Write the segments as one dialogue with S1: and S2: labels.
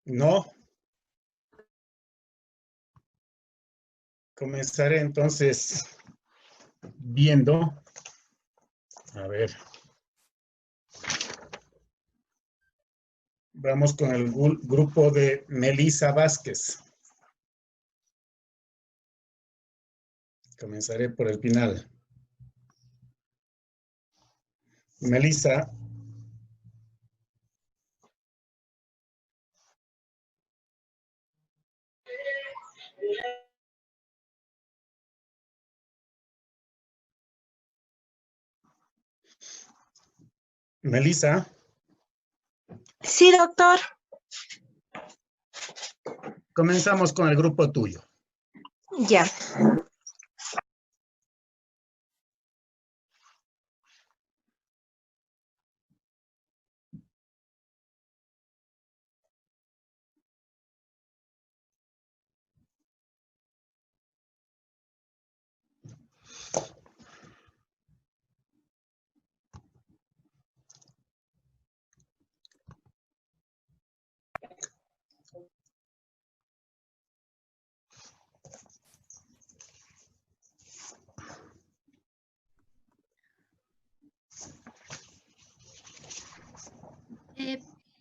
S1: No. Comenzaré entonces viendo. A ver. Vamos con el grupo de Melissa Vázquez. Comenzaré por el final. Melissa. Melissa.
S2: Sí, doctor.
S1: Comenzamos con el grupo tuyo.
S2: Ya.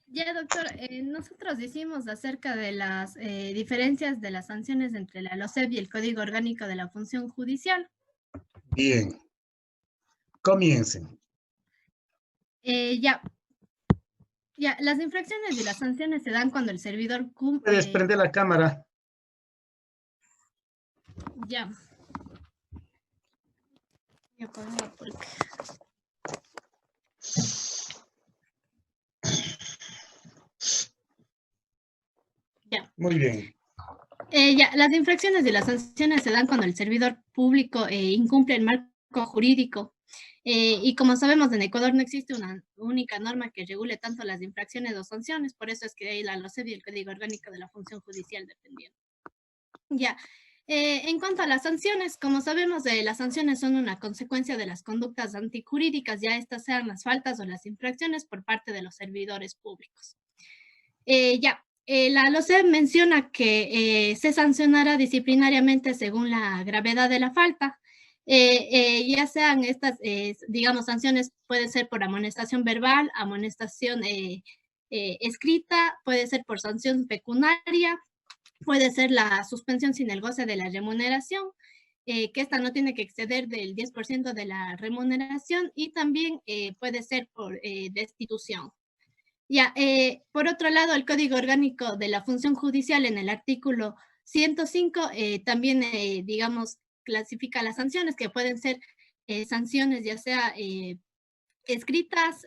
S3: Ya, doctor, nosotros decimos acerca de las diferencias de las sanciones entre la LOCEP y el Código Orgánico de la Función Judicial.
S1: Bien. Comiencen.
S3: Ya, las infracciones y las sanciones se dan cuando el servidor cumple...
S1: Puedes prender la cámara.
S3: Ya. Ya pongo porque... Ya.
S1: Muy bien.
S3: Las infracciones y las sanciones se dan cuando el servidor público incumple el marco jurídico. Y como sabemos, en Ecuador no existe una única norma que regule tanto las infracciones o sanciones, por eso es que hay la LOCEP y el Código Orgánico de la Función Judicial dependiendo. Ya. En cuanto a las sanciones, como sabemos, las sanciones son una consecuencia de las conductas antijurídicas, ya estas sean las faltas o las infracciones por parte de los servidores públicos. La LOCEP menciona que se sancionará disciplinariamente según la gravedad de la falta. Ya sean estas, digamos, sanciones pueden ser por amonestación verbal, amonestación escrita, puede ser por sanción pecuniaria, puede ser la suspensión sin el goce de la remuneración, que esta no tiene que exceder del 10% de la remuneración, y también puede ser por destitución. Por otro lado, el Código Orgánico de la Función Judicial en el artículo 105 también, digamos, clasifica las sanciones, que pueden ser sanciones ya sea escritas,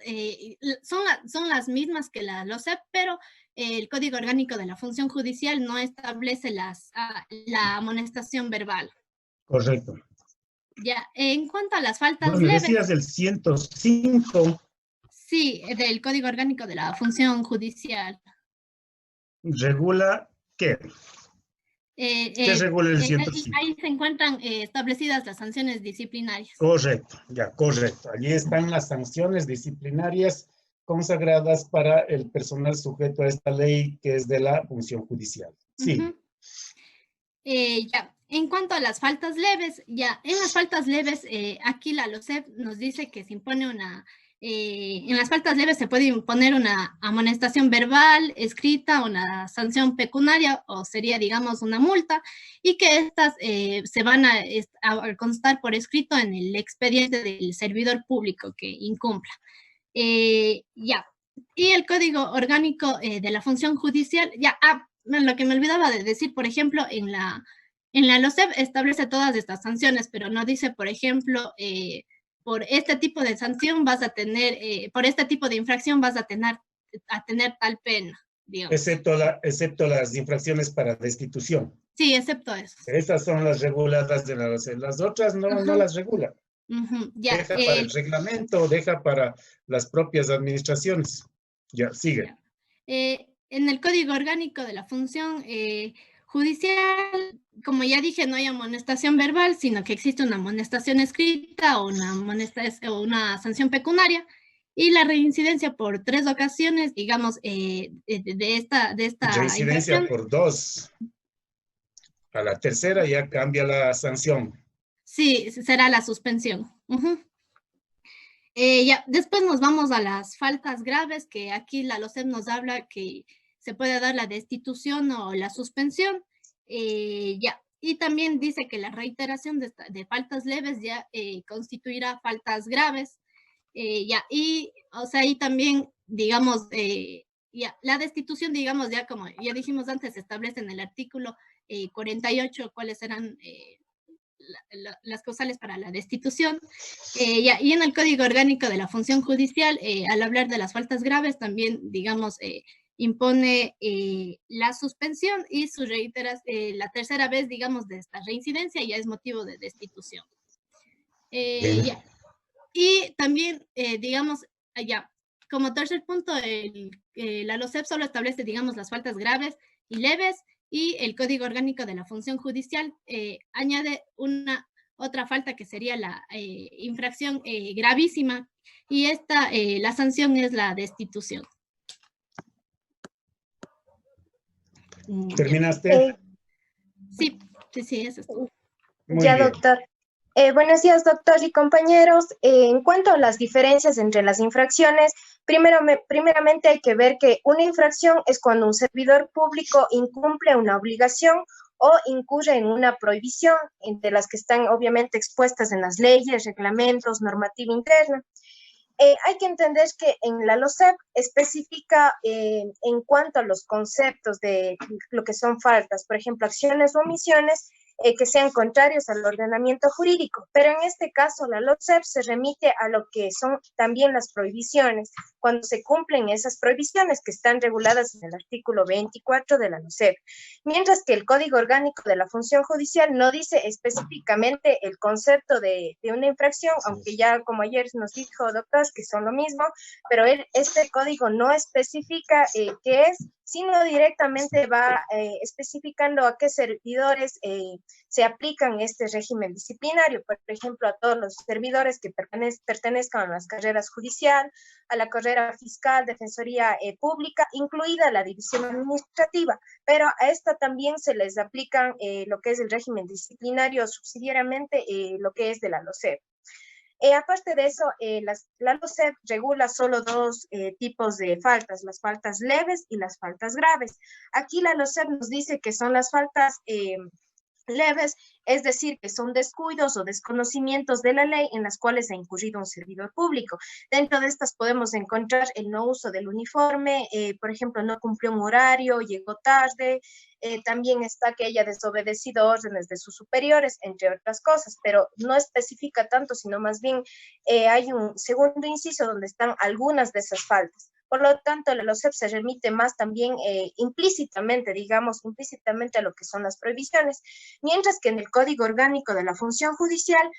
S3: son las mismas que la LOCEP, pero el Código Orgánico de la Función Judicial no establece la amonestación verbal.
S1: Correcto.
S3: En cuanto a las faltas
S1: bueno,
S3: leves...
S1: decías el 105.
S3: Sí, del Código Orgánico de la Función Judicial.
S1: ¿Regula qué? ¿Qué regula el 105?
S3: Ahí se encuentran establecidas las sanciones disciplinarias.
S1: Correcto, correcto. Allí están las sanciones disciplinarias consagradas para el personal sujeto a esta ley, que es de la función judicial. Sí.
S3: En cuanto a las faltas leves, en las faltas leves, aquí la LOCEP nos dice que se impone en las faltas leves se puede imponer una amonestación verbal, escrita, una sanción pecuniaria, o sería, digamos, una multa, y que estas se van a constar por escrito en el expediente del servidor público que incumpla. Y el Código Orgánico de la Función Judicial, lo que me olvidaba de decir, por ejemplo, en la LOCEP establece todas estas sanciones, pero no dice, por ejemplo, por este tipo de sanción vas a tener, por este tipo de infracción vas a tener tal pena, digamos.
S1: Excepto las infracciones para destitución.
S3: Sí, excepto eso.
S1: Estas son las reguladas de la LOCEP. Las otras no las regula. Deja para el reglamento, deja para las propias administraciones. Sigue.
S3: En el Código Orgánico de la Función Judicial, como ya dije, no hay amonestación verbal, sino que existe una amonestación escrita o una sanción pecuniaria, y la reincidencia por 3 ocasiones, digamos, de esta
S1: reincidencia
S3: infracción.
S1: por 2. A la tercera ya cambia la sanción.
S3: Sí, será la suspensión. Ya, después nos vamos a las faltas graves, que aquí la LOCEP nos habla que se puede dar la destitución o la suspensión. Ya, y también dice que la reiteración de faltas leves ya constituirá faltas graves. Ya, y, o sea, y también, digamos, ya, la destitución, digamos, ya como ya dijimos antes, se establece en el artículo 48 cuáles serán las causales para la destitución. Y en el Código Orgánico de la Función Judicial, al hablar de las faltas graves, también, digamos, impone la suspensión y su la tercera vez, digamos, de esta reincidencia ya es motivo de destitución. Ya. Y también, digamos, ya, como tercer punto, la LOCEP solo establece, digamos, las faltas graves y leves, y el Código Orgánico de la Función Judicial añade otra falta que sería la infracción gravísima, y esta, la sanción es la destitución.
S1: ¿Terminaste?
S3: Sí, eso es todo.
S1: Muy
S2: Ya,
S1: bien.
S2: doctor. Buenos días, doctor y compañeros. En cuanto a las diferencias entre las infracciones, primeramente hay que ver que una infracción es cuando un servidor público incumple una obligación o incurre en una prohibición, entre las que están obviamente expuestas en las leyes, reglamentos, normativa interna. Hay que entender que en la LOCEP especifica en cuanto a los conceptos de lo que son faltas, por ejemplo, acciones o omisiones que sean contrarios al ordenamiento jurídico, pero en este caso la LOCEP se remite a lo que son también las prohibiciones, cuando se cumplen esas prohibiciones que están reguladas en el artículo 24 de la LOCEP, mientras que el Código Orgánico de la Función Judicial no dice específicamente el concepto de una infracción, aunque ya como ayer nos dijo, doctor, que son lo mismo, pero este código no especifica qué es, sino directamente va especificando a qué servidores se aplican este régimen disciplinario, por ejemplo, a todos los servidores que pertenezcan a las carreras judicial, a la carrera fiscal, defensoría pública, incluida la división administrativa, pero a esta también se les aplican lo que es el régimen disciplinario subsidiariamente, lo que es de la LOCEP. Aparte de eso, la LOCEP regula solo dos tipos de faltas, las faltas leves y las faltas graves. Aquí la LOCEP nos dice que son las faltas leves, es decir, que son descuidos o desconocimientos de la ley en las cuales ha incurrido un servidor público. Dentro de estas podemos encontrar el no uso del uniforme, por ejemplo, no cumplió un horario, llegó tarde, también está que haya desobedecido órdenes de sus superiores, entre otras cosas, pero no especifica tanto, sino más bien hay un segundo inciso donde están algunas de esas faltas. Por lo tanto, la LOCEP se remite más también implícitamente, digamos, implícitamente a lo que son las prohibiciones, mientras que en el Código Orgánico de la Función Judicial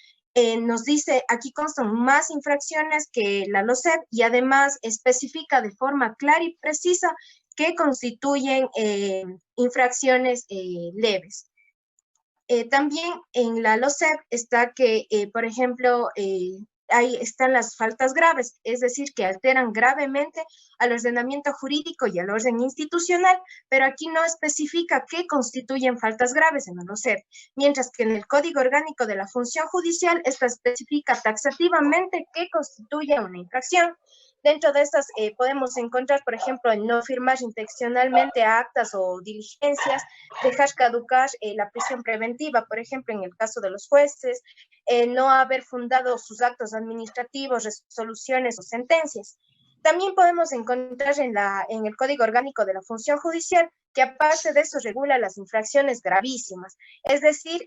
S2: nos dice, aquí constan más infracciones que la LOCEP y además especifica de forma clara y precisa que constituyen infracciones leves. También en la LOCEP está que, por ejemplo, ahí están las faltas graves, es decir, que alteran gravemente al ordenamiento jurídico y al orden institucional, pero aquí no especifica qué constituyen faltas graves en la LOCEP, mientras que en el Código Orgánico de la Función Judicial esta especifica taxativamente qué constituye una infracción. Dentro de estas podemos encontrar, por ejemplo, el no firmar intencionalmente actas o diligencias, dejar caducar la prisión preventiva, por ejemplo, en el caso de los jueces, no haber fundado sus actos administrativos, resoluciones o sentencias. También podemos encontrar en el Código Orgánico de la Función Judicial que aparte de eso regula las infracciones gravísimas, es decir,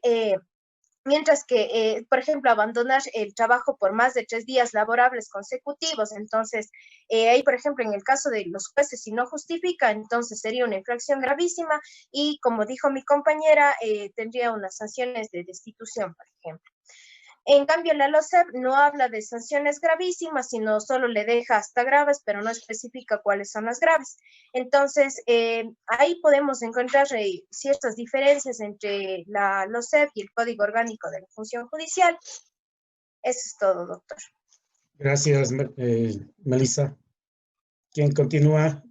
S2: mientras que, por ejemplo, abandonar el trabajo por más de 3 días laborables consecutivos, entonces, ahí, por ejemplo, en el caso de los jueces, si no justifica, entonces sería una infracción gravísima y, como dijo mi compañera, tendría unas sanciones de destitución, por ejemplo. En cambio, la LOCEP no habla de sanciones gravísimas, sino solo le deja hasta graves, pero no especifica cuáles son las graves. Entonces, ahí podemos encontrar ciertas diferencias entre la LOCEP y el Código Orgánico de la Función Judicial. Eso es todo, doctor.
S1: Gracias, Melissa. ¿Quién continúa?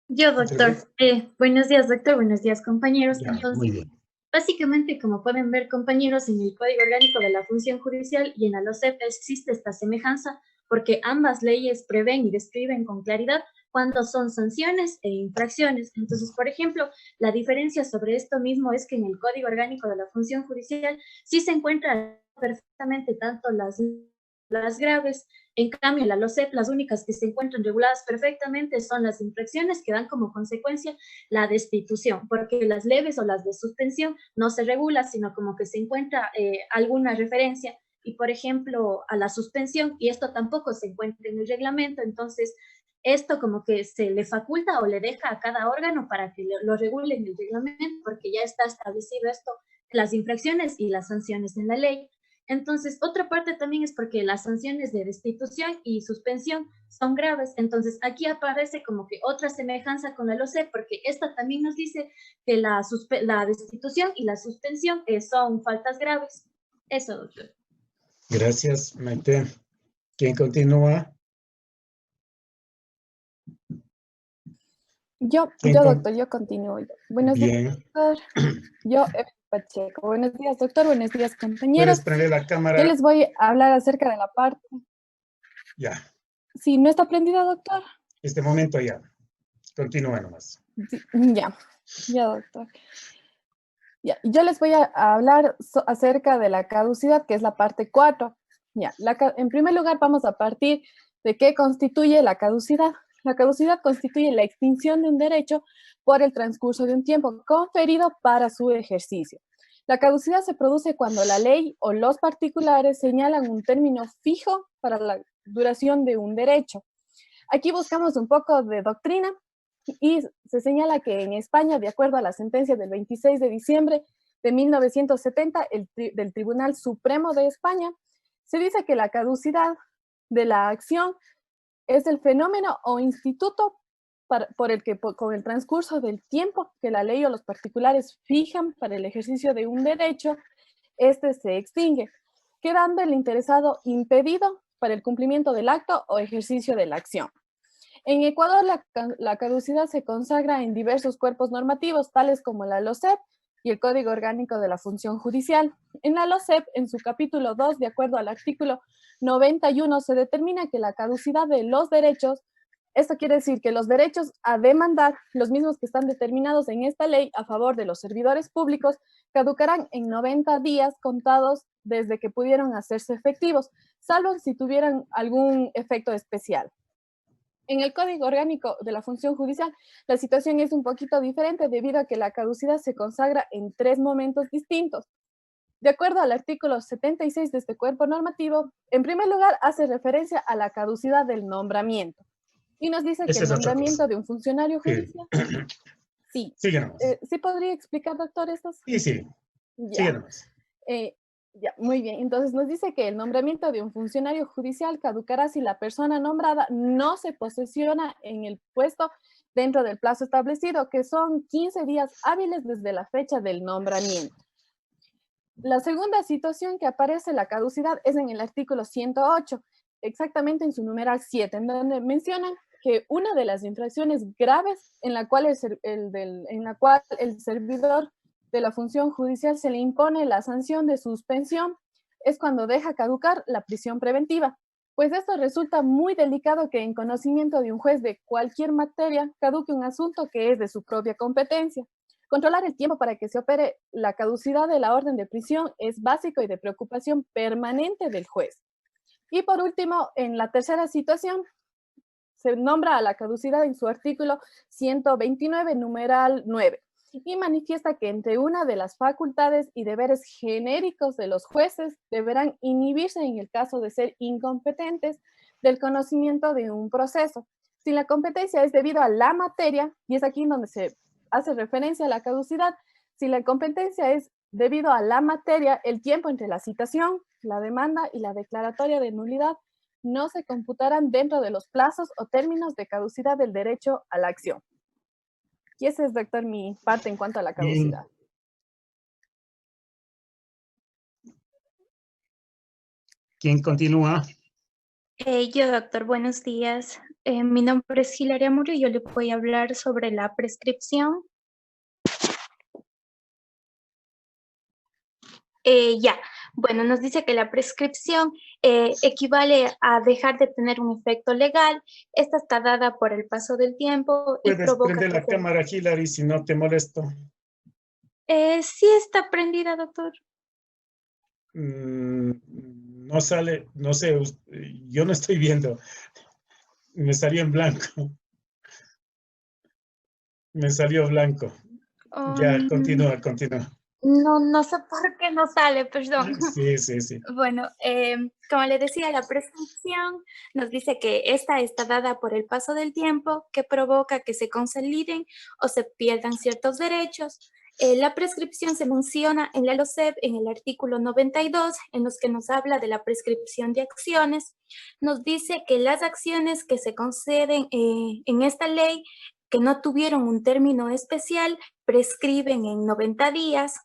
S4: Yo, doctor. Buenos días, doctor. Buenos días, compañeros.
S1: Ya,
S4: Entonces,
S1: muy bien.
S4: básicamente, como pueden ver, compañeros, en el Código Orgánico de la Función Judicial y en la LOCEP existe esta semejanza porque ambas leyes prevén y describen con claridad cuándo son sanciones e infracciones. Entonces, por ejemplo, la diferencia sobre esto mismo es que en el Código Orgánico de la Función Judicial sí se encuentran perfectamente tanto las graves. En cambio, en la LOCEP, las únicas que se encuentran reguladas perfectamente son las infracciones que dan como consecuencia la destitución, porque las leves o las de suspensión no se regula, sino como que se encuentra alguna referencia, y por ejemplo, a la suspensión, y esto tampoco se encuentra en el reglamento, entonces esto como que se le faculta o le deja a cada órgano para que lo regule en el reglamento, porque ya está establecido esto, las infracciones y las sanciones en la ley. Entonces, otra parte también es porque las sanciones de destitución y suspensión son graves. Entonces, aquí aparece como que otra semejanza con la LOCEP, porque esta también nos dice que la destitución y la suspensión son faltas graves. Eso, doctor.
S1: Gracias, Maite. ¿Quién continúa?
S5: Yo, doctor, yo continúo. Buenos
S1: Bien.
S5: días, doctor. Yo, Pacheco. Buenos días, doctor. Buenos días,
S1: ¿Puedes
S5: compañeros.
S1: prender la cámara?
S5: Yo les voy a hablar acerca de la parte.
S1: Ya.
S5: Sí, ¿no está prendida, doctor?
S1: Este momento ya. Continúa nomás.
S5: Sí, ya, doctor. Ya, yo les voy a hablar acerca de la caducidad, que es la parte 4. Ya, en primer lugar, vamos a partir de qué constituye la caducidad. La caducidad constituye la extinción de un derecho por el transcurso de un tiempo conferido para su ejercicio. La caducidad se produce cuando la ley o los particulares señalan un término fijo para la duración de un derecho. Aquí buscamos un poco de doctrina y se señala que en España, de acuerdo a la sentencia del 26 de diciembre de 1970 del Tribunal Supremo de España, se dice que la caducidad de la acción es el fenómeno o instituto por el que con el transcurso del tiempo que la ley o los particulares fijan para el ejercicio de un derecho, este se extingue, quedando el interesado impedido para el cumplimiento del acto o ejercicio de la acción. En Ecuador, la caducidad se consagra en diversos cuerpos normativos, tales como la LOCEP y el Código Orgánico de la Función Judicial. En la LOCEP, en su capítulo 2, de acuerdo al artículo 91, se determina que la caducidad de los derechos, esto quiere decir que los derechos a demandar, los mismos que están determinados en esta ley a favor de los servidores públicos, caducarán en 90 días contados desde que pudieron hacerse efectivos, salvo si tuvieran algún efecto especial. En el Código Orgánico de la Función Judicial, la situación es un poquito diferente debido a que la caducidad se consagra en 3 momentos distintos. De acuerdo al artículo 76 de este cuerpo normativo, en primer lugar hace referencia a la caducidad del nombramiento y nos dice que el nombramiento de un funcionario judicial... Sí.
S1: Síguenos.
S5: ¿Sí podría explicar, doctor, estos?
S1: Sí.
S5: Ya.
S1: Síguenos.
S5: Ya, muy bien. Entonces nos dice que el nombramiento de un funcionario judicial caducará si la persona nombrada no se posesiona en el puesto dentro del plazo establecido, que son 15 días hábiles desde la fecha del nombramiento. La segunda situación que aparece la caducidad es en el artículo 108, exactamente en su numeral 7, en donde mencionan que una de las infracciones graves en la cual el servidor de la función judicial se le impone la sanción de suspensión es cuando deja caducar la prisión preventiva. Pues esto resulta muy delicado que en conocimiento de un juez de cualquier materia caduque un asunto que es de su propia competencia. Controlar el tiempo para que se opere la caducidad de la orden de prisión es básico y de preocupación permanente del juez. Y por último, en la tercera situación, se nombra a la caducidad en su artículo 129, numeral 9, y manifiesta que entre una de las facultades y deberes genéricos de los jueces deberán inhibirse en el caso de ser incompetentes del conocimiento de un proceso. Si la competencia es debido a la materia, y es aquí donde se hace referencia a la caducidad, si la competencia es debido a la materia, el tiempo entre la citación, la demanda y la declaratoria de nulidad no se computarán dentro de los plazos o términos de caducidad del derecho a la acción. Y esa es, doctor, mi parte en cuanto a la caducidad.
S1: ¿Quién continúa?
S6: Yo, doctor, buenos días. Mi nombre es Hilaria Murillo y yo le voy a hablar sobre la prescripción. Bueno, nos dice que la prescripción equivale a dejar de tener un efecto legal. Esta está dada por el paso del tiempo y
S1: Puedes
S6: provoca...
S1: prender la cámara, Hilary, si no te molesto.
S6: Sí está prendida, doctor.
S1: No sale, no sé, yo no estoy viendo. Me salió en blanco. Me salió blanco. Ya, continúa.
S6: No sé por qué no sale, perdón.
S1: Sí.
S6: Bueno, como le decía, la prescripción nos dice que esta está dada por el paso del tiempo que provoca que se consoliden o se pierdan ciertos derechos. La prescripción se menciona en la LOCEP en el artículo 92, en los que nos habla de la prescripción de acciones. Nos dice que las acciones que se conceden en esta ley que no tuvieron un término especial prescriben en 90 días.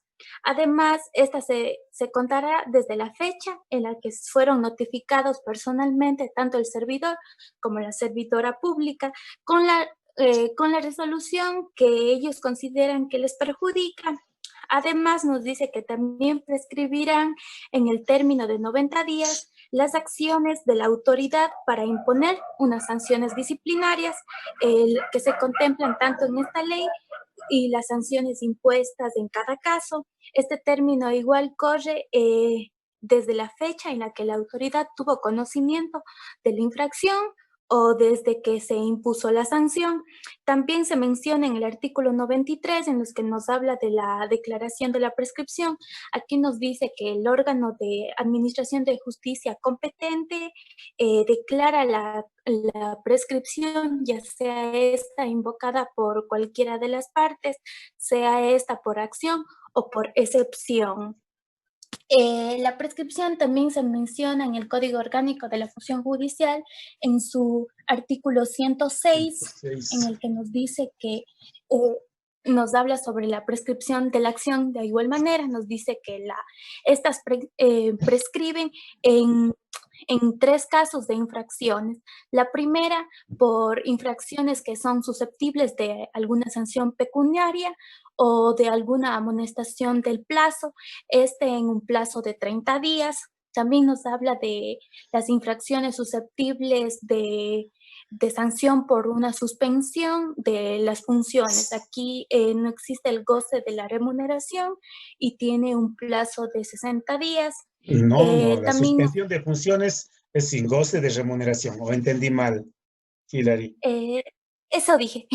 S6: Además, esta se contará desde la fecha en la que fueron notificados personalmente tanto el servidor como la servidora pública con la resolución que ellos consideran que les perjudica. Además, nos dice que también prescribirán en el término de 90 días las acciones de la autoridad para imponer unas sanciones disciplinarias que se contemplan tanto en esta ley y las sanciones impuestas en cada caso. Este término igual corre desde la fecha en la que la autoridad tuvo conocimiento de la infracción o desde que se impuso la sanción. También se menciona en el artículo 93, en los que nos habla de la declaración de la prescripción. Aquí nos dice que el órgano de administración de justicia competente declara la prescripción, ya sea esta invocada por cualquiera de las partes, sea esta por acción o por excepción. La prescripción también se menciona en el Código Orgánico de la Función Judicial en su artículo 106, en el que nos dice que nos habla sobre la prescripción de la acción. De igual manera, nos dice que estas prescriben en 3 casos de infracciones. La primera, por infracciones que son susceptibles de alguna sanción pecuniaria o de alguna amonestación del plazo, en un plazo de 30 días. También nos habla de las infracciones susceptibles de sanción por una suspensión de las funciones. Aquí no existe el goce de la remuneración y tiene un plazo de 60 días.
S1: No, la suspensión de funciones es sin goce de remuneración, o entendí mal, Hilary.
S6: Eso dije.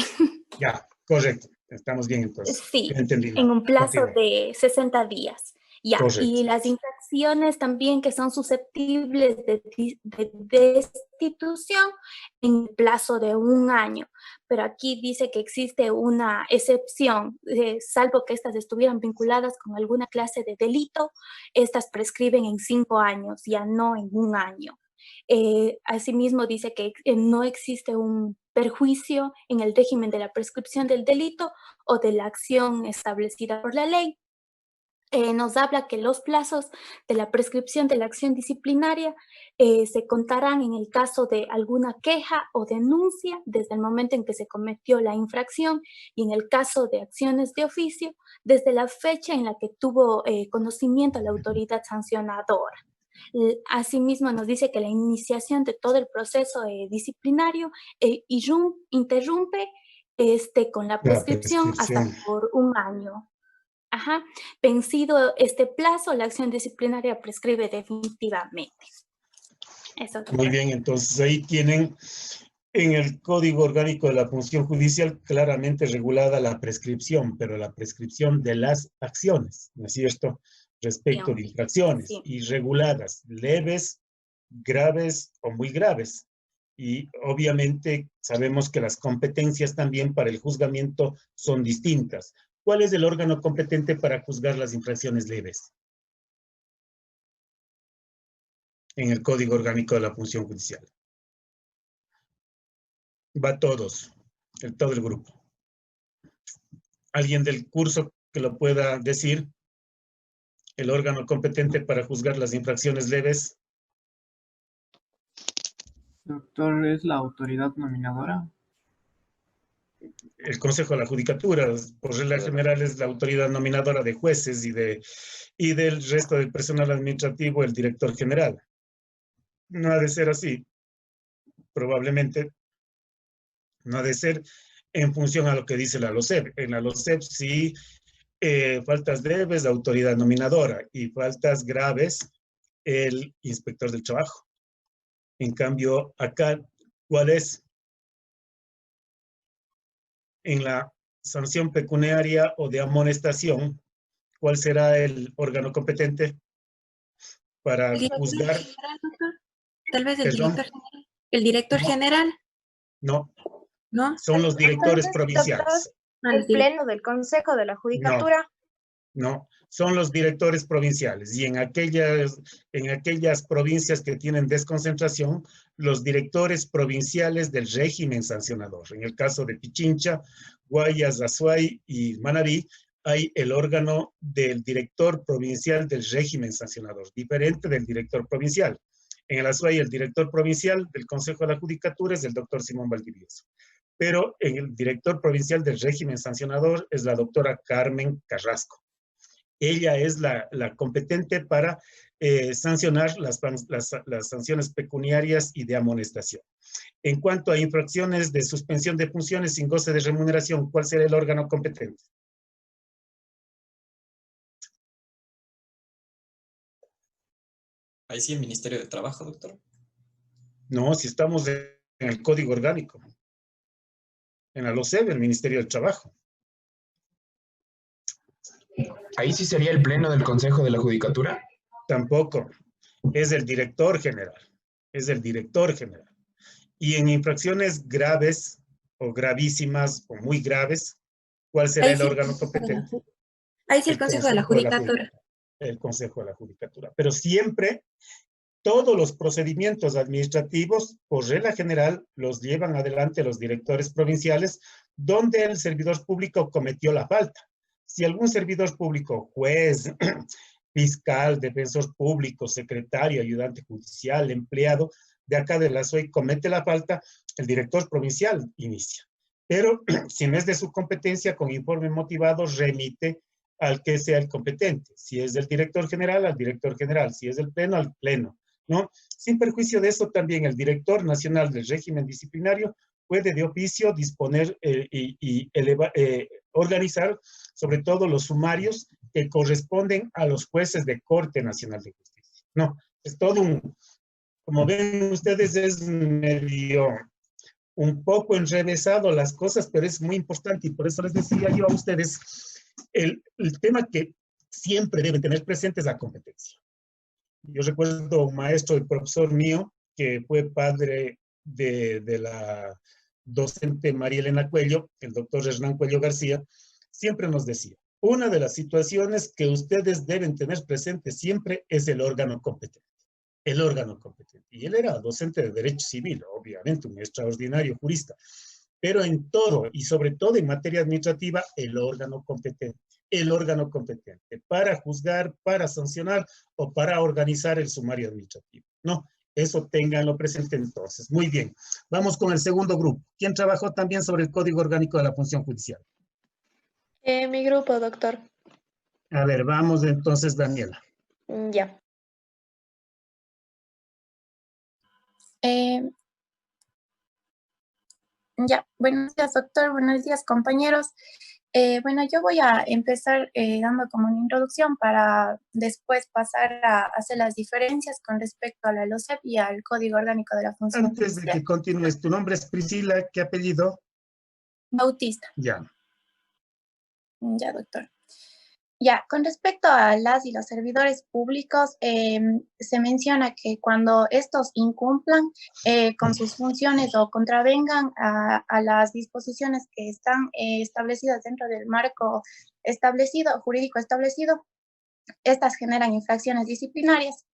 S1: Ya, correcto, estamos bien entonces.
S6: Sí,
S1: entendí mal.
S6: En un plazo de 60 días. Ya,
S1: correcto.
S6: Y las infracciones también que son susceptibles de destitución en plazo de 1 año. Pero aquí dice que existe una excepción, salvo que estas estuvieran vinculadas con alguna clase de delito, estas prescriben en 5 años, ya no en 1 año. Asimismo dice que no existe un perjuicio en el régimen de la prescripción del delito o de la acción establecida por la ley. Nos habla que los plazos de la prescripción de la acción disciplinaria se contarán en el caso de alguna queja o denuncia desde el momento en que se cometió la infracción y en el caso de acciones de oficio desde la fecha en la que tuvo conocimiento la autoridad sancionadora. Asimismo, nos dice que la iniciación de todo el proceso disciplinario interrumpe con la prescripción hasta por 1 año. Vencido este plazo, la acción disciplinaria prescribe definitivamente. Eso.
S1: Muy bien, entonces ahí tienen en el Código Orgánico de la Función Judicial claramente regulada la prescripción, pero la prescripción de las acciones, ¿no es cierto? Respecto de infracciones irreguladas, leves, graves o muy graves. Y obviamente sabemos que las competencias también para el juzgamiento son distintas. ¿Cuál es el órgano competente para juzgar las infracciones leves? En el Código Orgánico de la Función Judicial. Va todos, todo el grupo. ¿Alguien del curso que lo pueda decir? El órgano competente para juzgar las infracciones leves.
S7: Doctor, ¿es la autoridad nominadora?
S1: El Consejo de la Judicatura, por regla general, es la autoridad nominadora de jueces y del resto del personal administrativo, el director general. No ha de ser así, probablemente no ha de ser en función a lo que dice la LOCEP. En la LOCEP sí, faltas leves, la autoridad nominadora, y faltas graves, el inspector del trabajo. En cambio, acá, ¿cuál es? En la sanción pecuniaria o de amonestación, ¿cuál será el órgano competente para
S6: ¿El director
S1: juzgar?
S6: general, doctor? Tal vez el
S1: Perdón,
S6: director general. ¿El director
S1: No.
S6: general?
S1: no,
S6: ¿No?
S1: son los directores
S2: Entonces,
S1: provinciales.
S6: Ah,
S2: el pleno del Consejo de la
S1: No,
S2: Judicatura.
S1: no, son los directores provinciales. Y en aquellas provincias que tienen desconcentración, los directores provinciales del régimen sancionador. En el caso de Pichincha, Guayas, Azuay y Manabí, hay el órgano del director provincial del régimen sancionador, diferente del director provincial. En el Azuay, el director provincial del Consejo de la Judicatura es el doctor Simón Valdivieso. Pero en el director provincial del régimen sancionador es la doctora Carmen Carrasco. Ella es la competente para sancionar las sanciones pecuniarias y de amonestación. En cuanto a infracciones de suspensión de funciones sin goce de remuneración, ¿cuál será el órgano competente?
S8: Ahí sí, el Ministerio de Trabajo, doctor.
S1: No, si estamos en el Código Orgánico. En la LOCEP, el Ministerio del Trabajo.
S9: Ahí sí sería el pleno del Consejo de la Judicatura.
S1: Tampoco. Es el director general. Es el director general. Y en infracciones graves o gravísimas o muy graves, ¿cuál será el órgano competente?
S6: Ahí sí el Consejo de la Judicatura.
S1: El Consejo de la Judicatura. Pero siempre todos los procedimientos administrativos, por regla general, los llevan adelante los directores provinciales, donde el servidor público cometió la falta. Si algún servidor público, juez, fiscal, defensor público, secretario, ayudante judicial, empleado de acá de la SOI comete la falta, el director provincial inicia. Pero si no es de su competencia, con informe motivado remite al que sea el competente. Si es del director general, al director general. Si es del pleno, al pleno, ¿no? Sin perjuicio de eso, también el director nacional del régimen disciplinario puede de oficio disponer y organizar sobre todo los sumarios que corresponden a los jueces de Corte Nacional de Justicia. No, es todo como ven ustedes, es medio un poco enrevesado las cosas, pero es muy importante y por eso les decía yo a ustedes, el tema que siempre deben tener presente es la competencia. Yo recuerdo un maestro, el profesor mío, que fue padre de la docente María Elena Cuello, el doctor Hernán Cuello García, siempre nos decía, una de las situaciones que ustedes deben tener presente siempre es el órgano competente. El órgano competente. Y él era docente de Derecho Civil, obviamente, un extraordinario jurista. Pero en todo, y sobre todo en materia administrativa, el órgano competente. El órgano competente para juzgar, para sancionar o para organizar el sumario administrativo. No, eso ténganlo presente entonces. Muy bien. Vamos con el segundo grupo. ¿Quién trabajó también sobre el Código Orgánico de la Función Judicial?
S10: Mi grupo, doctor.
S1: A ver, vamos entonces, Daniela.
S10: Ya.
S6: Buenos días, doctor. Buenos días, compañeros. Bueno, yo voy a empezar dando como una introducción para después pasar a hacer las diferencias con respecto a la LOCEP y al Código Orgánico de la Función
S1: Antes de que continúes, ¿tu nombre es Priscila? ¿Qué apellido?
S6: Bautista.
S1: Ya.
S6: Ya, doctor. Ya, con respecto a las y los servidores públicos, se menciona que cuando estos incumplan con sus funciones o contravengan a las disposiciones que están establecidas dentro del marco establecido, jurídico establecido, estas generan infracciones disciplinarias.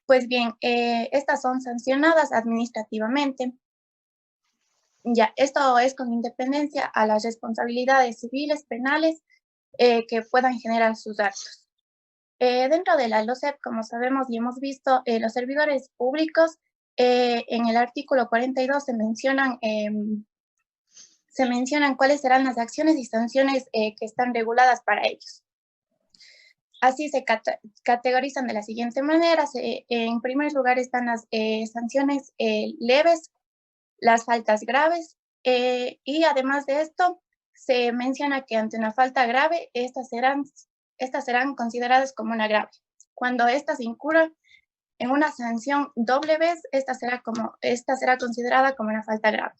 S6: Pues bien, estas son sancionadas administrativamente. Ya, esto es con independencia a las responsabilidades civiles, penales, que puedan generar sus actos. Dentro de la LOCEP, como sabemos y hemos visto, los servidores públicos
S10: en el artículo 42 se mencionan cuáles serán las acciones y sanciones que están reguladas para ellos. Así se categorizan de la siguiente manera. En primer lugar están las sanciones leves, las faltas graves, y además de esto, se menciona que ante una falta grave, estas serán consideradas como una grave. Cuando estas incurran en una sanción doble vez, esta será considerada como una falta grave.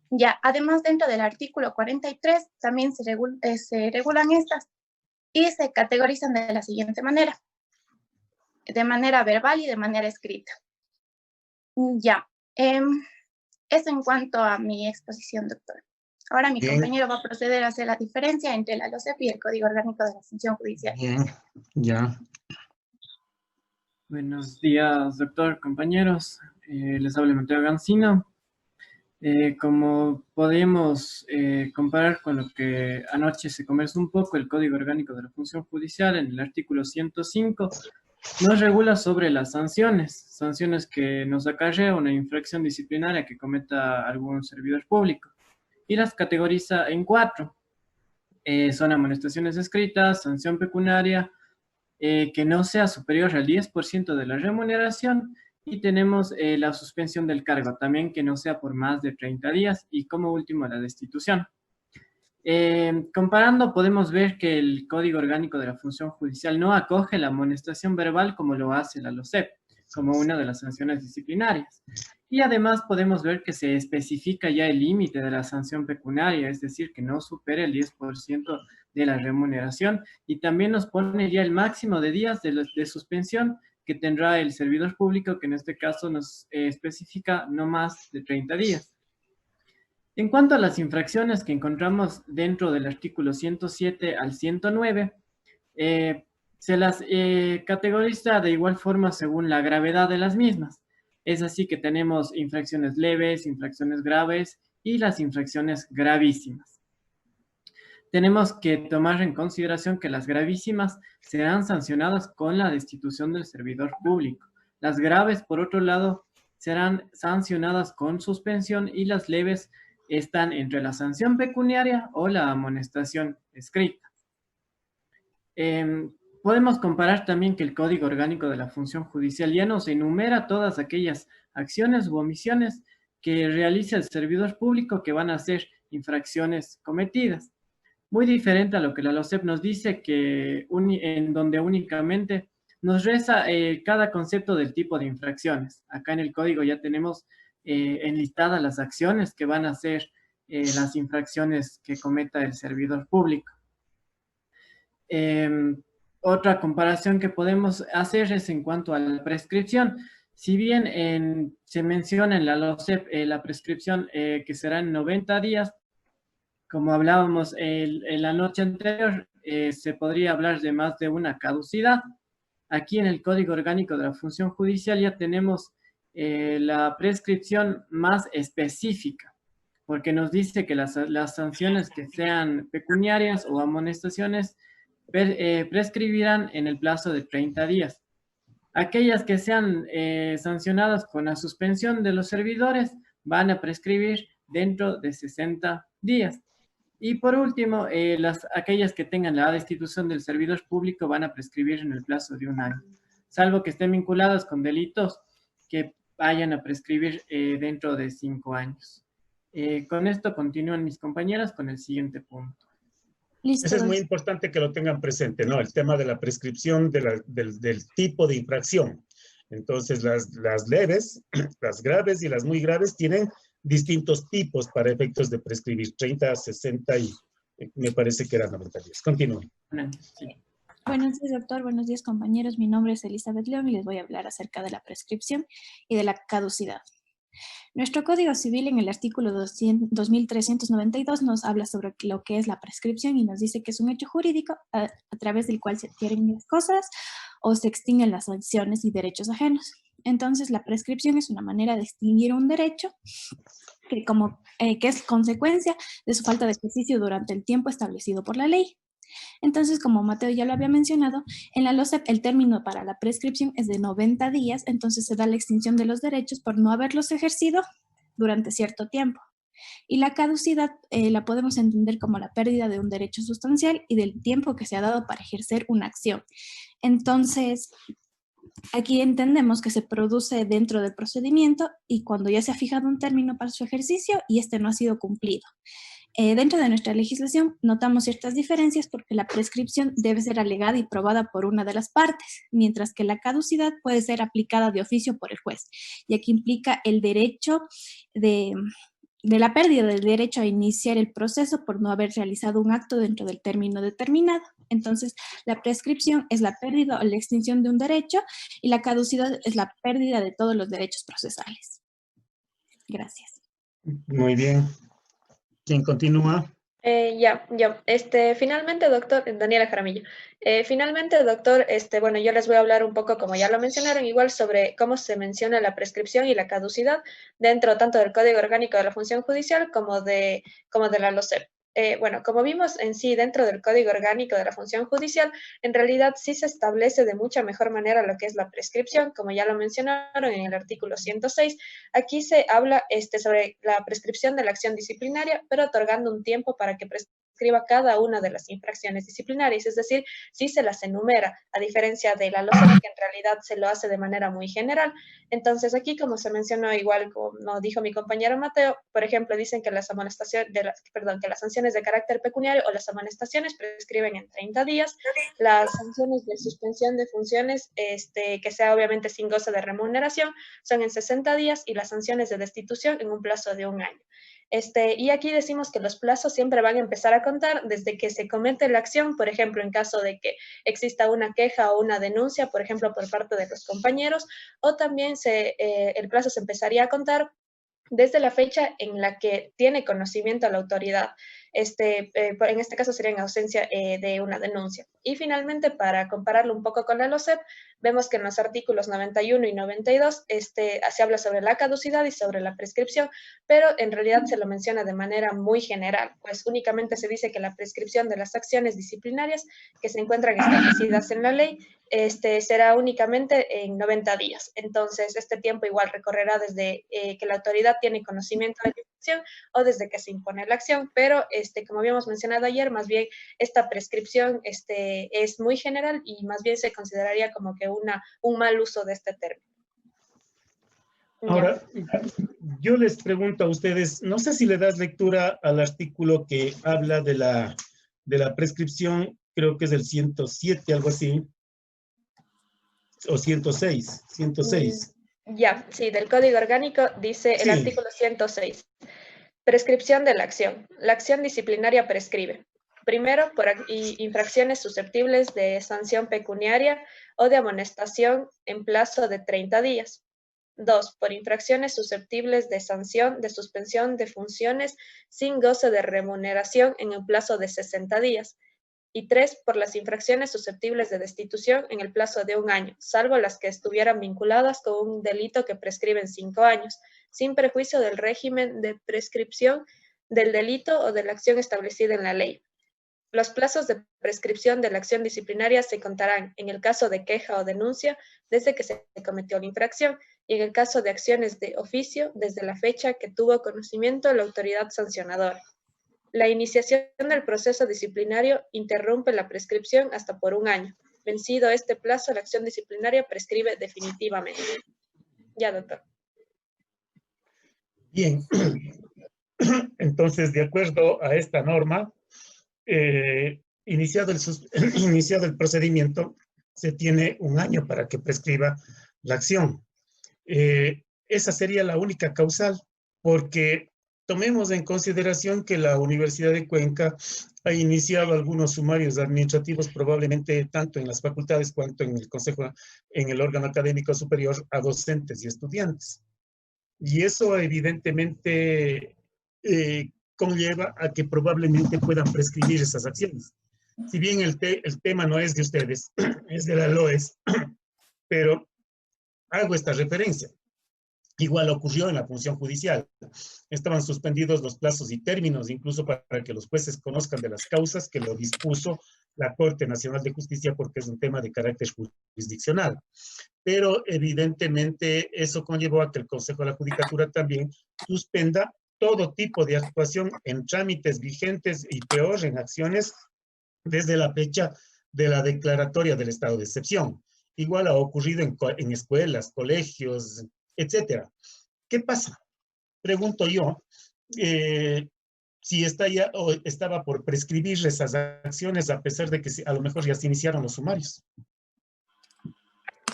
S10: Ya, además, dentro del artículo 43 también se regulan estas y se categorizan de la siguiente manera: de manera verbal y de manera escrita. Ya, eso en cuanto a mi exposición, doctor. Ahora mi compañero va a proceder a hacer la diferencia entre la LOCEP y el Código Orgánico de la Función Judicial.
S1: Bien, ya.
S7: Buenos días, doctor, compañeros. Les habla Mateo Gancino. Como podemos comparar con lo que anoche se conversó un poco, el Código Orgánico de la Función Judicial, en el artículo 105, nos regula sobre las sanciones que nos acarrea una infracción disciplinaria que cometa algún servidor público, y las categoriza en 4. Son amonestaciones escritas, sanción pecuniaria, que no sea superior al 10% de la remuneración, y tenemos la suspensión del cargo, también que no sea por más de 30 días, y como último la destitución. Comparando, podemos ver que el Código Orgánico de la Función Judicial no acoge la amonestación verbal como lo hace la LOCEP, como una de las sanciones disciplinarias. Y además podemos ver que se especifica ya el límite de la sanción pecuniaria, es decir, que no supere el 10% de la remuneración, y también nos pone ya el máximo de días de suspensión que tendrá el servidor público, que en este caso nos especifica no más de 30 días. En cuanto a las infracciones que encontramos dentro del artículo 107 al 109, se las categoriza de igual forma según la gravedad de las mismas. Es así que tenemos infracciones leves, infracciones graves y las infracciones gravísimas. Tenemos que tomar en consideración que las gravísimas serán sancionadas con la destitución del servidor público. Las graves, por otro lado, serán sancionadas con suspensión, y las leves están entre la sanción pecuniaria o la amonestación escrita. Podemos comparar también que el Código Orgánico de la Función Judicial ya nos enumera todas aquellas acciones u omisiones que realiza el servidor público que van a ser infracciones cometidas. Muy diferente a lo que la LOCEP nos dice, que en donde únicamente nos reza cada concepto del tipo de infracciones. Acá en el código ya tenemos enlistadas las acciones que van a ser las infracciones que cometa el servidor público. Otra comparación que podemos hacer es en cuanto a la prescripción. Si bien se menciona en la LOCEP la prescripción que será en 90 días, como hablábamos en la noche anterior, se podría hablar de más de una caducidad. Aquí en el Código Orgánico de la Función Judicial ya tenemos la prescripción más específica, porque nos dice que las sanciones que sean pecuniarias o amonestaciones prescribirán en el plazo de 30 días. Aquellas que sean sancionadas con la suspensión de los servidores van a prescribir dentro de 60 días. Y por último, aquellas que tengan la destitución del servidor público van a prescribir en el plazo de 1 año, salvo que estén vinculadas con delitos que vayan a prescribir dentro de 5 años. Con esto continúan mis compañeras con el siguiente punto.
S1: Listo. Eso es muy importante que lo tengan presente, ¿no? El tema de la prescripción del tipo de infracción. Entonces, las leves, las graves y las muy graves tienen distintos tipos para efectos de prescribir, 30, 60 y me parece que eran 90 días. Continúen.
S7: Sí.
S11: Buenos días, doctor. Buenos días, compañeros. Mi nombre es Elizabeth León y les voy a hablar acerca de la prescripción y de la caducidad. Nuestro Código Civil en el artículo 2392 nos habla sobre lo que es la prescripción y nos dice que es un hecho jurídico a través del cual se adquieren las cosas o se extinguen las sanciones y derechos ajenos. Entonces, la prescripción es una manera de extinguir un derecho que es consecuencia de su falta de ejercicio durante el tiempo establecido por la ley. Entonces, como Mateo ya lo había mencionado, en la LOCEP el término para la prescripción es de 90 días, entonces se da la extinción de los derechos por no haberlos ejercido durante cierto tiempo. Y la caducidad la podemos entender como la pérdida de un derecho sustancial y del tiempo que se ha dado para ejercer una acción. Entonces, aquí entendemos que se produce dentro del procedimiento y cuando ya se ha fijado un término para su ejercicio y este no ha sido cumplido. Dentro de nuestra legislación notamos ciertas diferencias porque la prescripción debe ser alegada y probada por una de las partes, mientras que la caducidad puede ser aplicada de oficio por el juez, ya que implica el derecho de la pérdida del derecho a iniciar el proceso por no haber realizado un acto dentro del término determinado. Entonces, la prescripción es la pérdida o la extinción de un derecho y la caducidad es la pérdida de todos los derechos procesales. Gracias.
S1: Muy bien. ¿Quién continúa?
S12: Finalmente, doctor, Daniela Jaramillo. Finalmente, doctor, bueno, yo les voy a hablar un poco, como ya lo mencionaron, igual sobre cómo se menciona la prescripción y la caducidad dentro tanto del Código Orgánico de la Función Judicial como de la LOCEP. Bueno, como vimos en sí dentro del Código Orgánico de la Función Judicial, en realidad sí se establece de mucha mejor manera lo que es la prescripción, como ya lo mencionaron en el artículo 106. Aquí se habla sobre la prescripción de la acción disciplinaria, pero otorgando un tiempo para que prescriba cada una de las infracciones disciplinarias, es decir, sí se las enumera, a diferencia de la LOCEP, que en realidad se lo hace de manera muy general. Entonces aquí, como se mencionó, igual como dijo mi compañero Mateo, por ejemplo, dicen que las amonestaciones, que las sanciones de carácter pecuniario o las amonestaciones prescriben en 30 días, las sanciones de suspensión de funciones, que sea obviamente sin goce de remuneración, son en 60 días y las sanciones de destitución en un plazo de 1 año. Y aquí decimos que los plazos siempre van a empezar a contar desde que se comete la acción, por ejemplo, en caso de que exista una queja o una denuncia, por ejemplo, por parte de los compañeros, o también el plazo se empezaría a contar desde la fecha en la que tiene conocimiento la autoridad. En este caso sería en ausencia de una denuncia. Y finalmente, para compararlo un poco con la LOCEP, vemos que en los artículos 91 y 92 se habla sobre la caducidad y sobre la prescripción, pero en realidad se lo menciona de manera muy general, pues únicamente se dice que la prescripción de las acciones disciplinarias que se encuentran establecidas en la ley será únicamente en 90 días. Entonces, este tiempo igual recorrerá desde que la autoridad tiene conocimiento de la acción o desde que se impone la acción, pero como habíamos mencionado ayer, más bien esta prescripción es muy general y más bien se consideraría como que un mal uso de este término.
S1: Ahora, yo les pregunto a ustedes, no sé si le das lectura al artículo que habla de la prescripción, creo que es el 107, algo así, o 106.
S12: Sí, del Código Orgánico dice el artículo 106. Prescripción de la acción. La acción disciplinaria prescribe. Primero, por infracciones susceptibles de sanción pecuniaria o de amonestación en plazo de 30 días. 2. Por infracciones susceptibles de sanción de suspensión de funciones sin goce de remuneración en el plazo de 60 días. Y 3, por las infracciones susceptibles de destitución en el plazo de 1 año, salvo las que estuvieran vinculadas con un delito que prescribe en 5 años, sin perjuicio del régimen de prescripción del delito o de la acción establecida en la ley. Los plazos de prescripción de la acción disciplinaria se contarán en el caso de queja o denuncia desde que se cometió la infracción y en el caso de acciones de oficio desde la fecha que tuvo conocimiento la autoridad sancionadora. La iniciación del proceso disciplinario interrumpe la prescripción hasta por 1 año. Vencido este plazo, la acción disciplinaria prescribe definitivamente. Ya, doctor.
S1: Bien. Entonces, de acuerdo a esta norma, iniciado el procedimiento, se tiene 1 año para que prescriba la acción. Esa sería la única causal, porque tomemos en consideración que la Universidad de Cuenca ha iniciado algunos sumarios administrativos, probablemente tanto en las facultades cuanto en el consejo, en el órgano académico superior, a docentes y estudiantes. Y eso evidentemente conlleva a que probablemente puedan prescribir esas acciones. Si bien el tema no es de ustedes, es de la LOES, pero hago esta referencia. Igual ocurrió en la función judicial. Estaban suspendidos los plazos y términos, incluso para que los jueces conozcan de las causas que lo dispuso la Corte Nacional de Justicia, porque es un tema de carácter jurisdiccional. Pero evidentemente eso conllevó a que el Consejo de la Judicatura también suspenda todo tipo de actuación en trámites vigentes y peor en acciones desde la fecha de la declaratoria del estado de excepción. Igual ha ocurrido en escuelas, colegios, etcétera. ¿Qué pasa? Pregunto yo, si estaba por prescribir esas acciones a pesar de que a lo mejor ya se iniciaron los sumarios.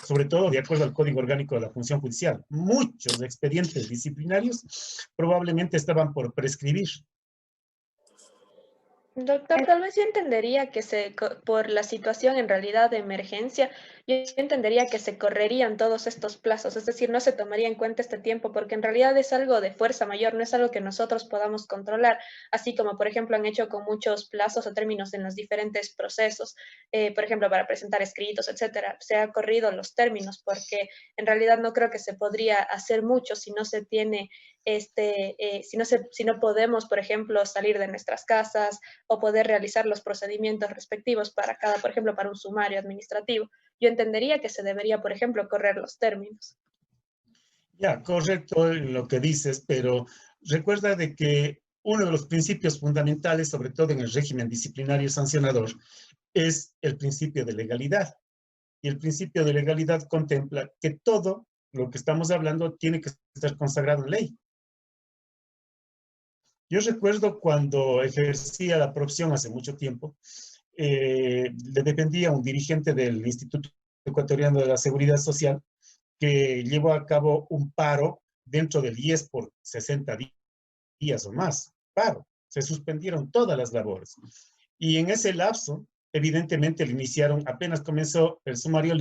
S1: Sobre todo de acuerdo al Código Orgánico de la Función Judicial. Muchos expedientes disciplinarios probablemente estaban por prescribir.
S12: Doctor, tal vez yo entendería que por la situación en realidad de emergencia, yo entendería que se correrían todos estos plazos, es decir, no se tomaría en cuenta este tiempo, porque en realidad es algo de fuerza mayor, no es algo que nosotros podamos controlar, así como, por ejemplo, han hecho con muchos plazos o términos en los diferentes procesos, por ejemplo, para presentar escritos, etcétera. Se han corrido los términos, porque en realidad no creo que se podría hacer mucho si no se tiene si no podemos, por ejemplo, salir de nuestras casas o poder realizar los procedimientos respectivos para por ejemplo, para un sumario administrativo. Yo entendería que se debería, por ejemplo, correr los términos.
S1: Ya, correcto lo que dices, pero recuerda de que uno de los principios fundamentales, sobre todo en el régimen disciplinario sancionador, es el principio de legalidad. Y el principio de legalidad contempla que todo lo que estamos hablando tiene que estar consagrado en ley. Yo recuerdo cuando ejercía la profesión hace mucho tiempo, le dependía un dirigente del Instituto Ecuatoriano de la Seguridad Social que llevó a cabo un paro dentro del IES por 60 días o más. Paro. Se suspendieron todas las labores. Y en ese lapso, evidentemente, le iniciaron, apenas comenzó el sumario,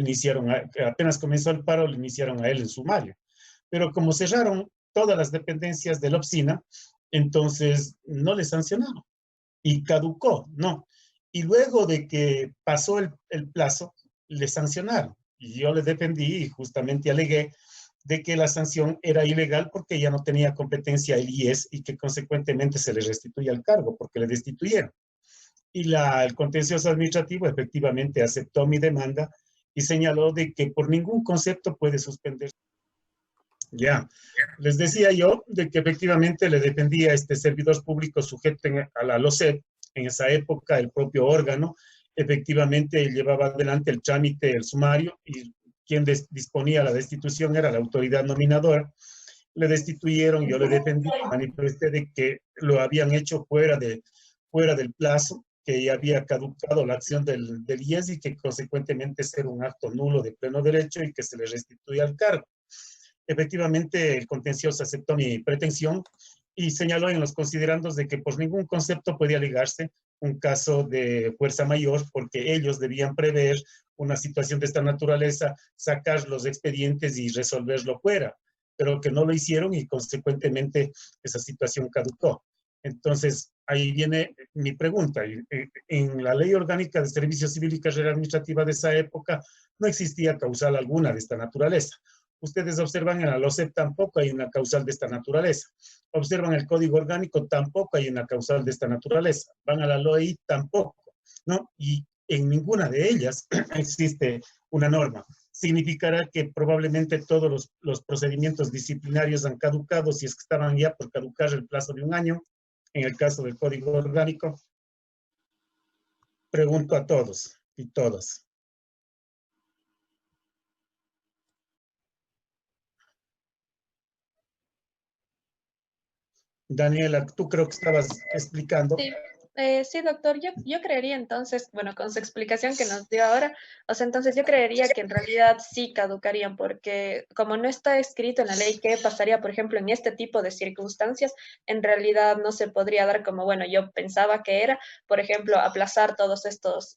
S1: apenas comenzó el paro, le iniciaron a él el sumario. Pero como cerraron todas las dependencias de la oficina, entonces no le sancionaron y caducó, no. Y luego de que pasó el plazo, le sancionaron. Y yo le defendí y justamente alegué de que la sanción era ilegal porque ya no tenía competencia el IES y que consecuentemente se le restituía el cargo porque le destituyeron. Y el contencioso administrativo efectivamente aceptó mi demanda y señaló de que por ningún concepto puede suspenderse. Ya, les decía yo de que efectivamente le defendía a este servidor público sujeto a la LOCEP. En esa época el propio órgano efectivamente llevaba adelante el trámite, el sumario, y quien disponía la destitución era la autoridad nominadora. Le destituyeron, yo le defendí, manifesté de que lo habían hecho fuera del plazo, que ya había caducado la acción del IES y que consecuentemente era un acto nulo de pleno derecho y que se le restituía el cargo. Efectivamente, el contencioso aceptó mi pretensión y señaló en los considerandos de que por ningún concepto podía ligarse un caso de fuerza mayor porque ellos debían prever una situación de esta naturaleza, sacar los expedientes y resolverlo fuera, pero que no lo hicieron y consecuentemente esa situación caducó. Entonces, ahí viene mi pregunta. En la Ley Orgánica de Servicio Civil y Carrera Administrativa de esa época no existía causal alguna de esta naturaleza. Ustedes observan en la LOCEP tampoco hay una causal de esta naturaleza. Observan el Código Orgánico, tampoco hay una causal de esta naturaleza. Van a la LOEI, tampoco, ¿no? Y en ninguna de ellas existe una norma. Significará que probablemente todos los procedimientos disciplinarios han caducado, si es que estaban ya por caducar el plazo de un año, en el caso del Código Orgánico. Pregunto a todos y todas. Daniela, tú creo que estabas explicando.
S12: Sí. Sí, doctor, yo creería entonces, bueno, con su explicación que nos dio ahora, o sea, entonces yo creería que en realidad sí caducarían, porque como no está escrito en la ley qué pasaría, por ejemplo, en este tipo de circunstancias, en realidad no se podría dar como, bueno, yo pensaba que era, por ejemplo, aplazar todos estos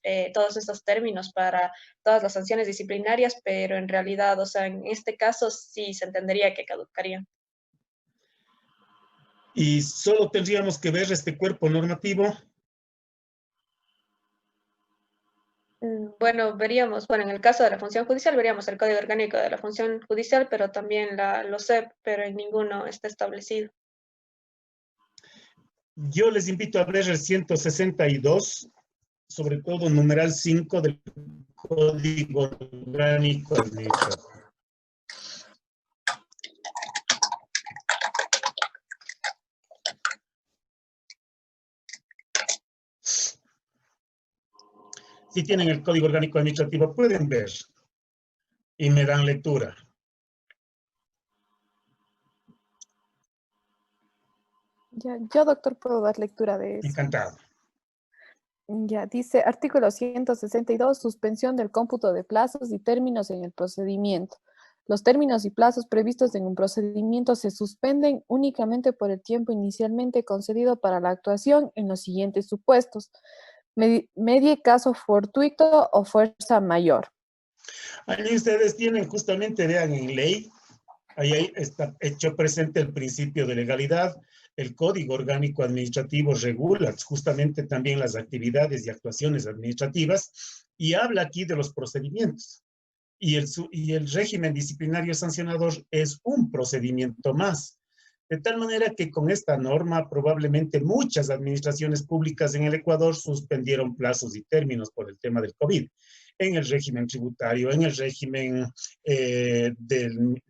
S12: términos para todas las sanciones disciplinarias, pero en realidad, o sea, en este caso sí se entendería que caducarían.
S1: Y solo tendríamos que ver este cuerpo normativo.
S12: Bueno, veríamos, bueno, en el caso de la función judicial, veríamos el Código Orgánico de la Función Judicial, pero también la LOCEP, pero en ninguno está establecido.
S1: Yo les invito a ver el 162, sobre todo numeral 5 del Código Orgánico Administrativo. Si tienen el Código Orgánico Administrativo, pueden ver y me dan lectura.
S5: Ya, yo, doctor, puedo dar lectura de eso.
S1: Encantado.
S5: Ya, dice artículo 162, suspensión del cómputo de plazos y términos en el procedimiento. Los términos y plazos previstos en un procedimiento se suspenden únicamente por el tiempo inicialmente concedido para la actuación en los siguientes supuestos. Medie caso fortuito o fuerza mayor.
S1: Ahí ustedes tienen justamente, vean en ley, ahí está hecho presente el principio de legalidad. El Código Orgánico Administrativo regula justamente también las actividades y actuaciones administrativas y habla aquí de los procedimientos. Y el régimen disciplinario sancionador es un procedimiento más. De tal manera que con esta norma probablemente muchas administraciones públicas en el Ecuador suspendieron plazos y términos por el tema del COVID. En el régimen tributario, en el régimen del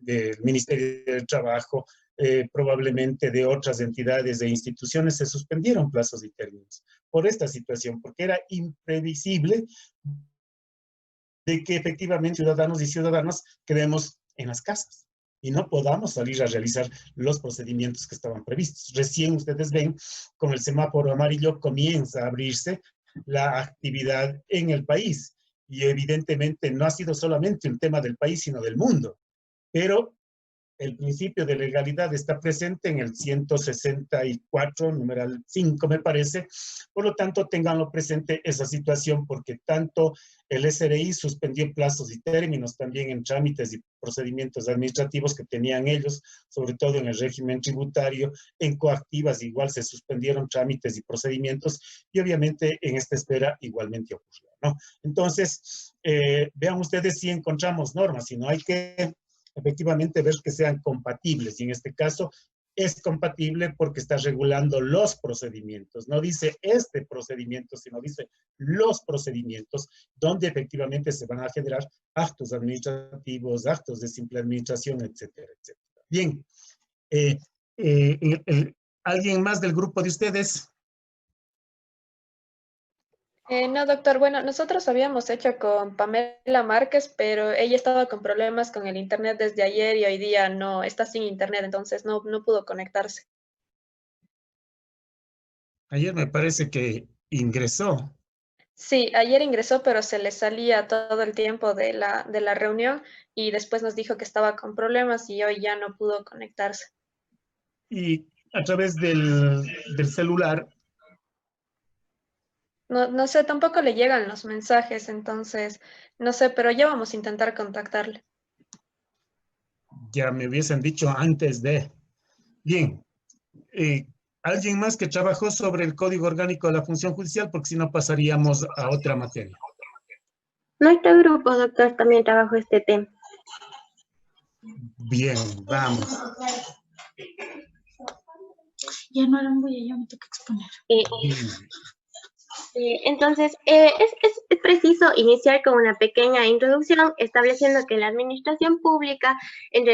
S1: Ministerio del Trabajo, probablemente de otras entidades e instituciones se suspendieron plazos y términos por esta situación, porque era imprevisible de que efectivamente ciudadanos y ciudadanas quedemos en las casas y no podamos salir a realizar los procedimientos que estaban previstos. Recién ustedes ven, con el semáforo amarillo comienza a abrirse la actividad en el país y evidentemente no ha sido solamente un tema del país, sino del mundo, pero el principio de legalidad está presente en el 164, numeral 5, me parece. Por lo tanto, tenganlo presente esa situación, porque tanto el SRI suspendió plazos y términos también en trámites y procedimientos administrativos que tenían ellos, sobre todo en el régimen tributario. En coactivas igual se suspendieron trámites y procedimientos, y obviamente en esta esfera igualmente ocurrió, ¿no? Entonces, vean ustedes si encontramos normas, si no hay que efectivamente ver que sean compatibles, y en este caso es compatible porque está regulando los procedimientos. No dice este procedimiento, sino dice los procedimientos donde efectivamente se van a generar actos administrativos, actos de simple administración, etcétera, etcétera. Bien, ¿alguien más del grupo de ustedes?
S12: No, doctor, bueno, nosotros habíamos hecho con Pamela Márquez, pero ella estaba con problemas con el internet desde ayer y hoy día no, está sin internet, entonces no pudo conectarse.
S1: Ayer me parece que ingresó.
S12: Sí, ayer ingresó, pero se le salía todo el tiempo de la reunión y después nos dijo que estaba con problemas y hoy ya no pudo conectarse.
S1: Y a través del celular.
S12: No sé, tampoco le llegan los mensajes, entonces, no sé, pero ya vamos a intentar contactarle.
S1: Ya me hubiesen dicho antes de. Bien. ¿Alguien más que trabajó sobre el Código Orgánico de la Función Judicial? Porque si no pasaríamos a otra materia.
S13: Nuestro grupo, doctor, también trabajó este tema.
S1: Bien, vamos.
S11: Ya no eran bulla, ya me toca exponer.
S13: Entonces, es preciso iniciar con una pequeña introducción, estableciendo que la administración pública, en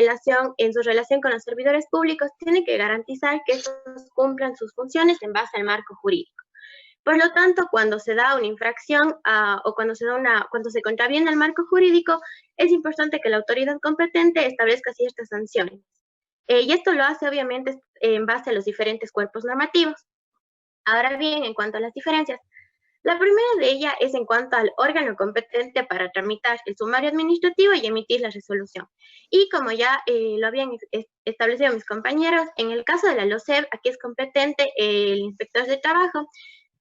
S13: su relación con los servidores públicos, tiene que garantizar que estos cumplan sus funciones en base al marco jurídico. Por lo tanto, cuando se da una infracción o cuando se contraviene el marco jurídico, es importante que la autoridad competente establezca ciertas sanciones. Y esto lo hace, obviamente, en base a los diferentes cuerpos normativos. Ahora bien, en cuanto a las diferencias, la primera de ellas es en cuanto al órgano competente para tramitar el sumario administrativo y emitir la resolución. Y como ya lo habían establecido mis compañeros, en el caso de la LOCEP, aquí es competente el inspector de trabajo,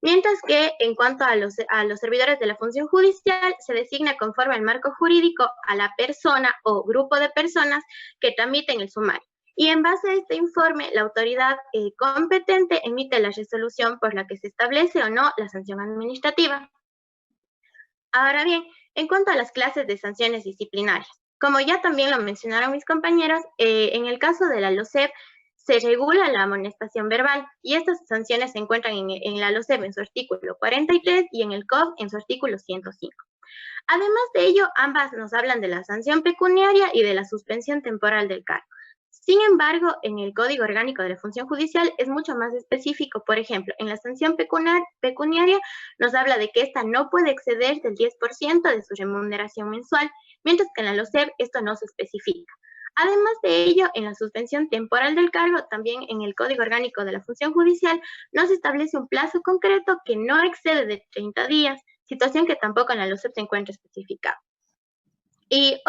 S13: mientras que en cuanto a los servidores de la función judicial, se designa conforme al marco jurídico a la persona o grupo de personas que tramiten el sumario. Y en base a este informe, la autoridad competente emite la resolución por la que se establece o no la sanción administrativa. Ahora bien, en cuanto a las clases de sanciones disciplinarias, como ya también lo mencionaron mis compañeros, en el caso de la LOCEP se regula la amonestación verbal y estas sanciones se encuentran en la LOCEP en su artículo 43 y en el COF en su artículo 105. Además de ello, ambas nos hablan de la sanción pecuniaria y de la suspensión temporal del cargo. Sin embargo, en el Código Orgánico de la Función Judicial es mucho más específico. Por ejemplo, en la sanción pecuniaria nos habla de que ésta no puede exceder del 10% de su remuneración mensual, mientras que en la LOCEP esto no se especifica. Además de ello, en la suspensión temporal del cargo, también en el Código Orgánico de la Función Judicial, no se establece un plazo concreto que no excede de 30 días, situación que tampoco en la LOCEP se encuentra especificada. Y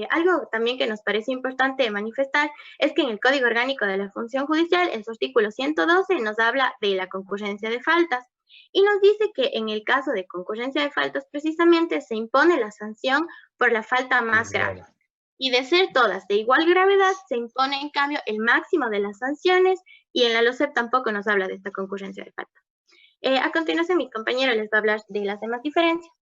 S13: algo también que nos parece importante manifestar es que en el Código Orgánico de la Función Judicial, en su artículo 112, nos habla de la concurrencia de faltas y nos dice que en el caso de concurrencia de faltas, precisamente se impone la sanción por la falta más grave. Y de ser todas de igual gravedad, se impone en cambio el máximo de las sanciones y en la LOCEP tampoco nos habla de esta concurrencia de faltas. A continuación, mi compañero les va a hablar de las demás diferencias.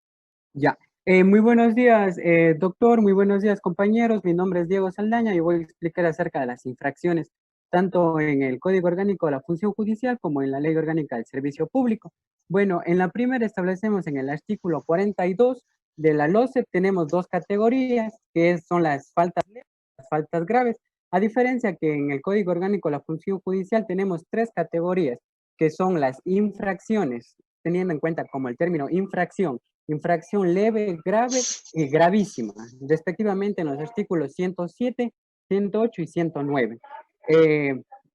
S14: Ya. Muy buenos días, doctor. Muy buenos días, compañeros. Mi nombre es Diego Saldaña y voy a explicar acerca de las infracciones, tanto en el Código Orgánico de la Función Judicial como en la Ley Orgánica del Servicio Público. Bueno, en la primera establecemos en el artículo 42 de la LOCEP, tenemos dos categorías, que son las faltas leves y las faltas graves. A diferencia que en el Código Orgánico de la Función Judicial tenemos tres categorías, que son las infracciones, teniendo en cuenta como el término infracción leve, grave y gravísima, respectivamente en los artículos 107, 108 y 109.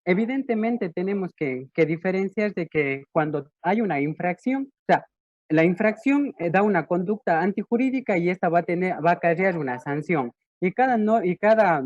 S14: Evidentemente tenemos que diferenciar de que cuando hay una infracción, o sea, la infracción da una conducta antijurídica y esta va a acarrear una sanción. Y cada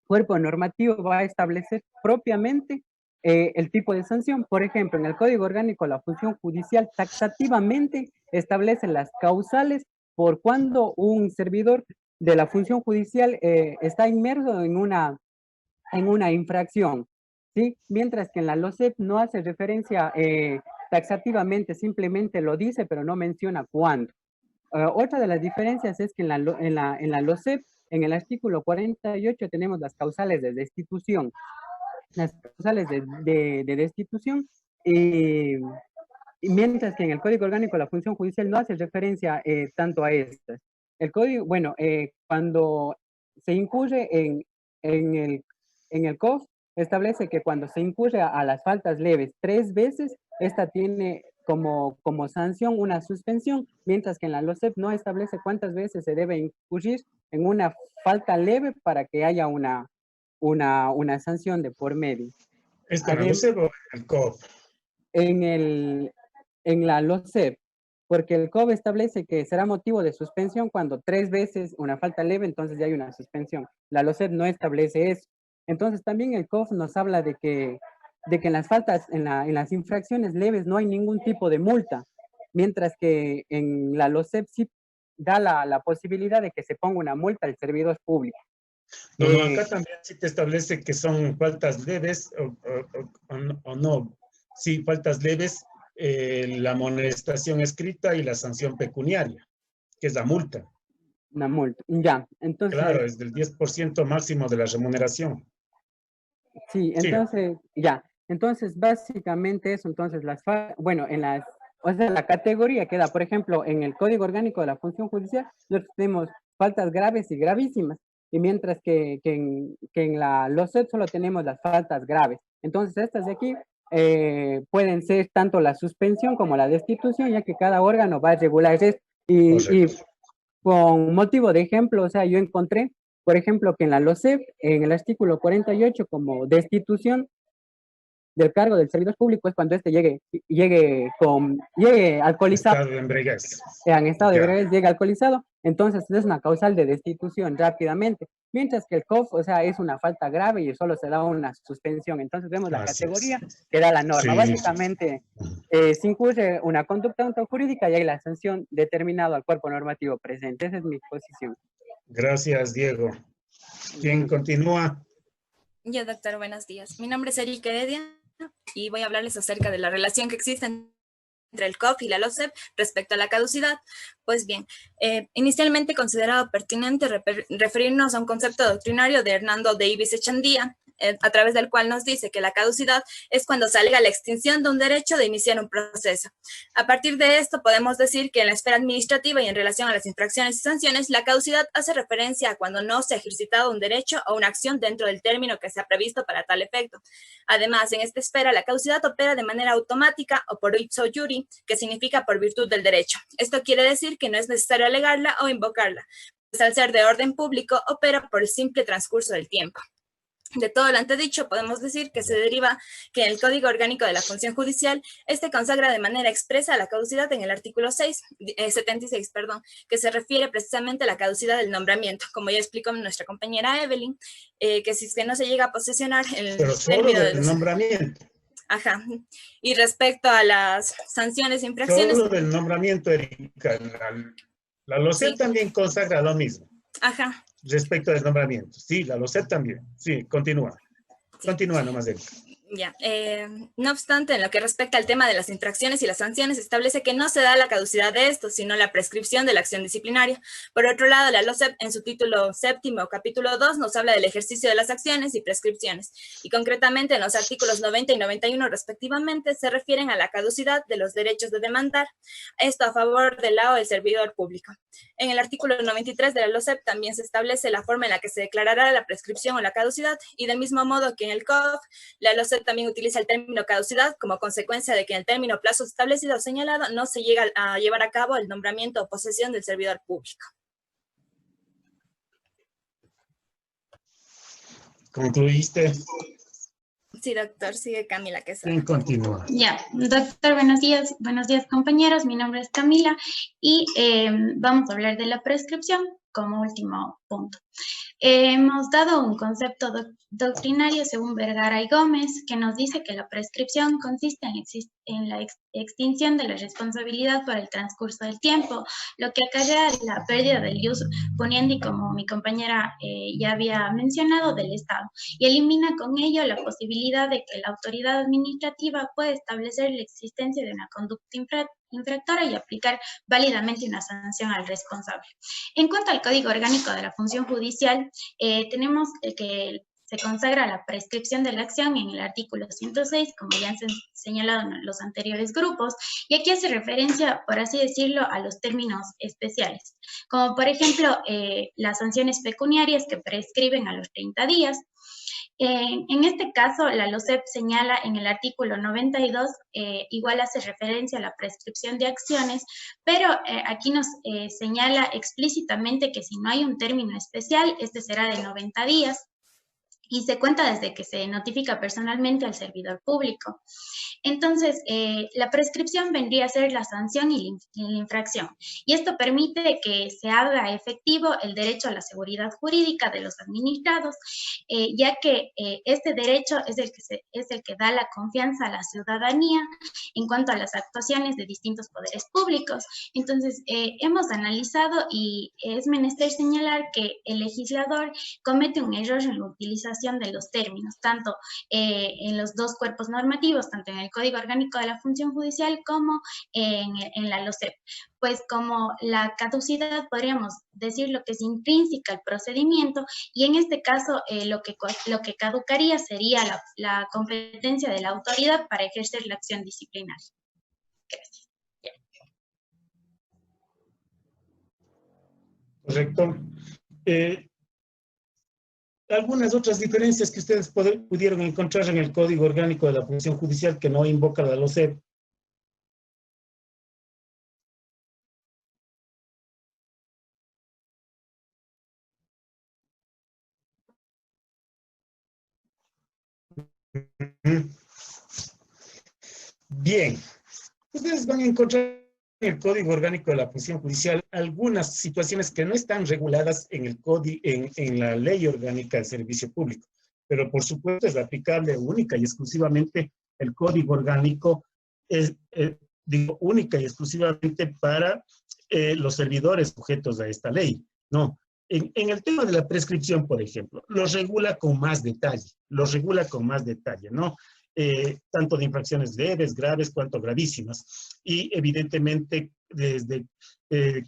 S14: cuerpo normativo va a establecer propiamente el tipo de sanción. Por ejemplo, en el Código Orgánico de la Función Judicial taxativamente establece las causales por cuando un servidor de la función judicial está inmerso en una infracción, ¿sí? Mientras que en la LOCEP no hace referencia taxativamente, simplemente lo dice, pero no menciona cuándo. Otra de las diferencias es que en la LOCEP, en el artículo 48, tenemos las causales de destitución. Las causales de destitución, y mientras que en el Código Orgánico de la Función Judicial no hace referencia tanto a estas. El código, bueno, cuando se incurre en el COF, establece que cuando se incurre a las faltas leves 3 veces, esta tiene como sanción una suspensión, mientras que en la LOCEP no establece cuántas veces se debe incurrir en una falta leve para que haya una sanción de por medio.
S1: ¿Es en la LOCEP o en el COF?
S14: En la LOCEP, porque el COF establece que será motivo de suspensión cuando 3 veces una falta leve, entonces ya hay una suspensión. La LOCEP no establece eso. Entonces también el COF nos habla de que en las faltas, en las infracciones leves no hay ningún tipo de multa, mientras que en la LOCEP sí da la posibilidad de que se ponga una multa al servidor público.
S1: No, acá también sí te establece que son faltas leves o no. Sí, faltas leves, la amonestación escrita y la sanción pecuniaria, que es la multa.
S14: Una multa, ya. Entonces,
S1: claro, es del 10% máximo de la remuneración.
S14: Sí, entonces, ya. Entonces, básicamente eso, entonces, bueno, la categoría que da, por ejemplo, en el Código Orgánico de la Función Judicial, nosotros tenemos faltas graves y gravísimas, y mientras que en la LOCEP solo tenemos las faltas graves. Entonces, estas de aquí pueden ser tanto la suspensión como la destitución, ya que cada órgano va a regular esto. Y con motivo de ejemplo, o sea, yo encontré, por ejemplo, que en la LOCEP, en el artículo 48, como destitución del cargo del servidor público es cuando llegue alcoholizado.
S1: Estado de embriaguez.
S14: En estado de embriaguez llegue alcoholizado, entonces es una causal de destitución rápidamente. Mientras que el COF, o sea, es una falta grave y solo se da una suspensión. Entonces vemos la categoría que da la norma. Sí. Básicamente, se incurre una conducta autojurídica y hay la sanción determinada al cuerpo normativo presente. Esa es mi posición.
S1: Gracias, Diego. ¿Quién continúa?
S15: Yo, doctor, buenos días. Mi nombre es Erika Heredia y voy a hablarles acerca de la relación que existe
S6: entre el COF y la LOCEP respecto a la caducidad. Pues bien, inicialmente considerado pertinente referirnos a un concepto doctrinario de Hernando Davis Echandía, a través del cual nos dice que la caducidad es cuando se alega la extinción de un derecho de iniciar un proceso. A partir de esto podemos decir que en la esfera administrativa y en relación a las infracciones y sanciones, la caducidad hace referencia a cuando no se ha ejercitado un derecho o una acción dentro del término que se ha previsto para tal efecto. Además, en esta esfera, la caducidad opera de manera automática o por ipso iuri, que significa por virtud del derecho. Esto quiere decir que no es necesario alegarla o invocarla, pues al ser de orden público, opera por el simple transcurso del tiempo. De todo lo antedicho, podemos decir que se deriva que en el Código Orgánico de la Función Judicial, este consagra de manera expresa la caducidad en el artículo 76, que se refiere precisamente a la caducidad del nombramiento, como ya explicó nuestra compañera Evelyn, que si es que no se llega a posesionar el término del
S1: nombramiento.
S6: Ajá. Y respecto a las sanciones e infracciones.
S1: Solo del nombramiento, Erika. La LOCEP también consagra lo mismo.
S6: Ajá.
S1: Respecto del nombramiento. Sí, la LOCEP también. Sí, continúa. Continúa nomás, Erika.
S6: Ya. No obstante, en lo que respecta al tema de las infracciones y las sanciones, establece que no se da la caducidad de esto, sino la prescripción de la acción disciplinaria. Por otro lado, la LOCEP, en su título séptimo, capítulo 2, nos habla del ejercicio de las acciones y prescripciones. Y concretamente, en los artículos 90 y 91, respectivamente, se refieren a la caducidad de los derechos de demandar. Esto a favor del lado del servidor público. En el artículo 93 de la LOCEP también se establece la forma en la que se declarará la prescripción o la caducidad. Y del mismo modo que en el COF, la LOCEP también utiliza el término caducidad como consecuencia de que en el término plazo establecido o señalado no se llega a llevar a cabo el nombramiento o posesión del servidor público.
S1: ¿Concluiste?
S6: Sí, doctor, sigue Camila Quesada.
S1: ¿Quién continúa?
S10: Ya, doctor, buenos días compañeros, mi nombre es Camila y vamos a hablar de la prescripción como último punto. Hemos dado un concepto doctrinario según Vergara y Gómez que nos dice que la prescripción consiste en la extinción de la responsabilidad por el transcurso del tiempo, lo que acarrea la pérdida del ius poniendi, como mi compañera ya había mencionado, del Estado, y elimina con ello la posibilidad de que la autoridad administrativa pueda establecer la existencia de una conducta infractora y aplicar válidamente una sanción al responsable. En cuanto al Código Orgánico de la Función Judicial, tenemos que se consagra la prescripción de la acción en el artículo 106, como ya han señalado en los anteriores grupos, y aquí hace referencia, por así decirlo, a los términos especiales, como por ejemplo las sanciones pecuniarias que prescriben a los 30 días. En este caso, la LOCEP señala en el artículo 92, igual hace referencia a la prescripción de acciones, pero aquí nos señala explícitamente que si no hay un término especial, este será de 90 días. Y se cuenta desde que se notifica personalmente al servidor público. Entonces, la prescripción vendría a ser la sanción y la infracción. Y esto permite que se haga efectivo el derecho a la seguridad jurídica de los administrados, ya que este derecho es el que da la confianza a la ciudadanía en cuanto a las actuaciones de distintos poderes públicos. Entonces, hemos analizado y es menester señalar que el legislador comete un error en la utilización de los términos, tanto en los dos cuerpos normativos, tanto en el Código Orgánico de la Función Judicial como en la LOCEP. Pues como la caducidad podríamos decir lo que es intrínseca al procedimiento, y en este caso lo que caducaría sería la competencia de la autoridad para ejercer la acción disciplinaria. Gracias.
S1: Correcto. Algunas otras diferencias que ustedes pudieron encontrar en el Código Orgánico de la Función Judicial que no invoca la LOCEP. Bien, ustedes van a encontrar en el Código Orgánico de la Función Judicial algunas situaciones que no están reguladas en el en la Ley Orgánica del Servicio Público, pero por supuesto es aplicable única y exclusivamente el Código Orgánico, digo única y exclusivamente para los servidores sujetos a esta ley. No, en el tema de la prescripción, por ejemplo, lo regula con más detalle, ¿no? tanto de infracciones leves, graves, cuanto gravísimas. Y evidentemente, desde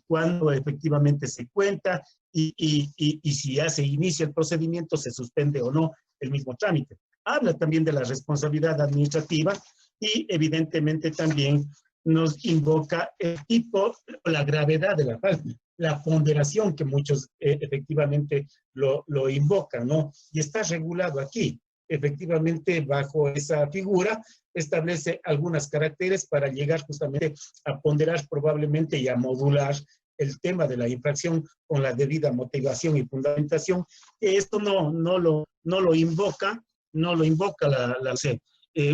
S1: cuando efectivamente se cuenta y si ya se inicia el procedimiento, se suspende o no el mismo trámite. Habla también de la responsabilidad administrativa y evidentemente también nos invoca el tipo, la gravedad de la falta, la ponderación que muchos efectivamente lo invocan, ¿no? Y está regulado aquí. Efectivamente, bajo esa figura, establece algunos caracteres para llegar justamente a ponderar probablemente y a modular el tema de la infracción con la debida motivación y fundamentación, que esto no lo invoca la SEP.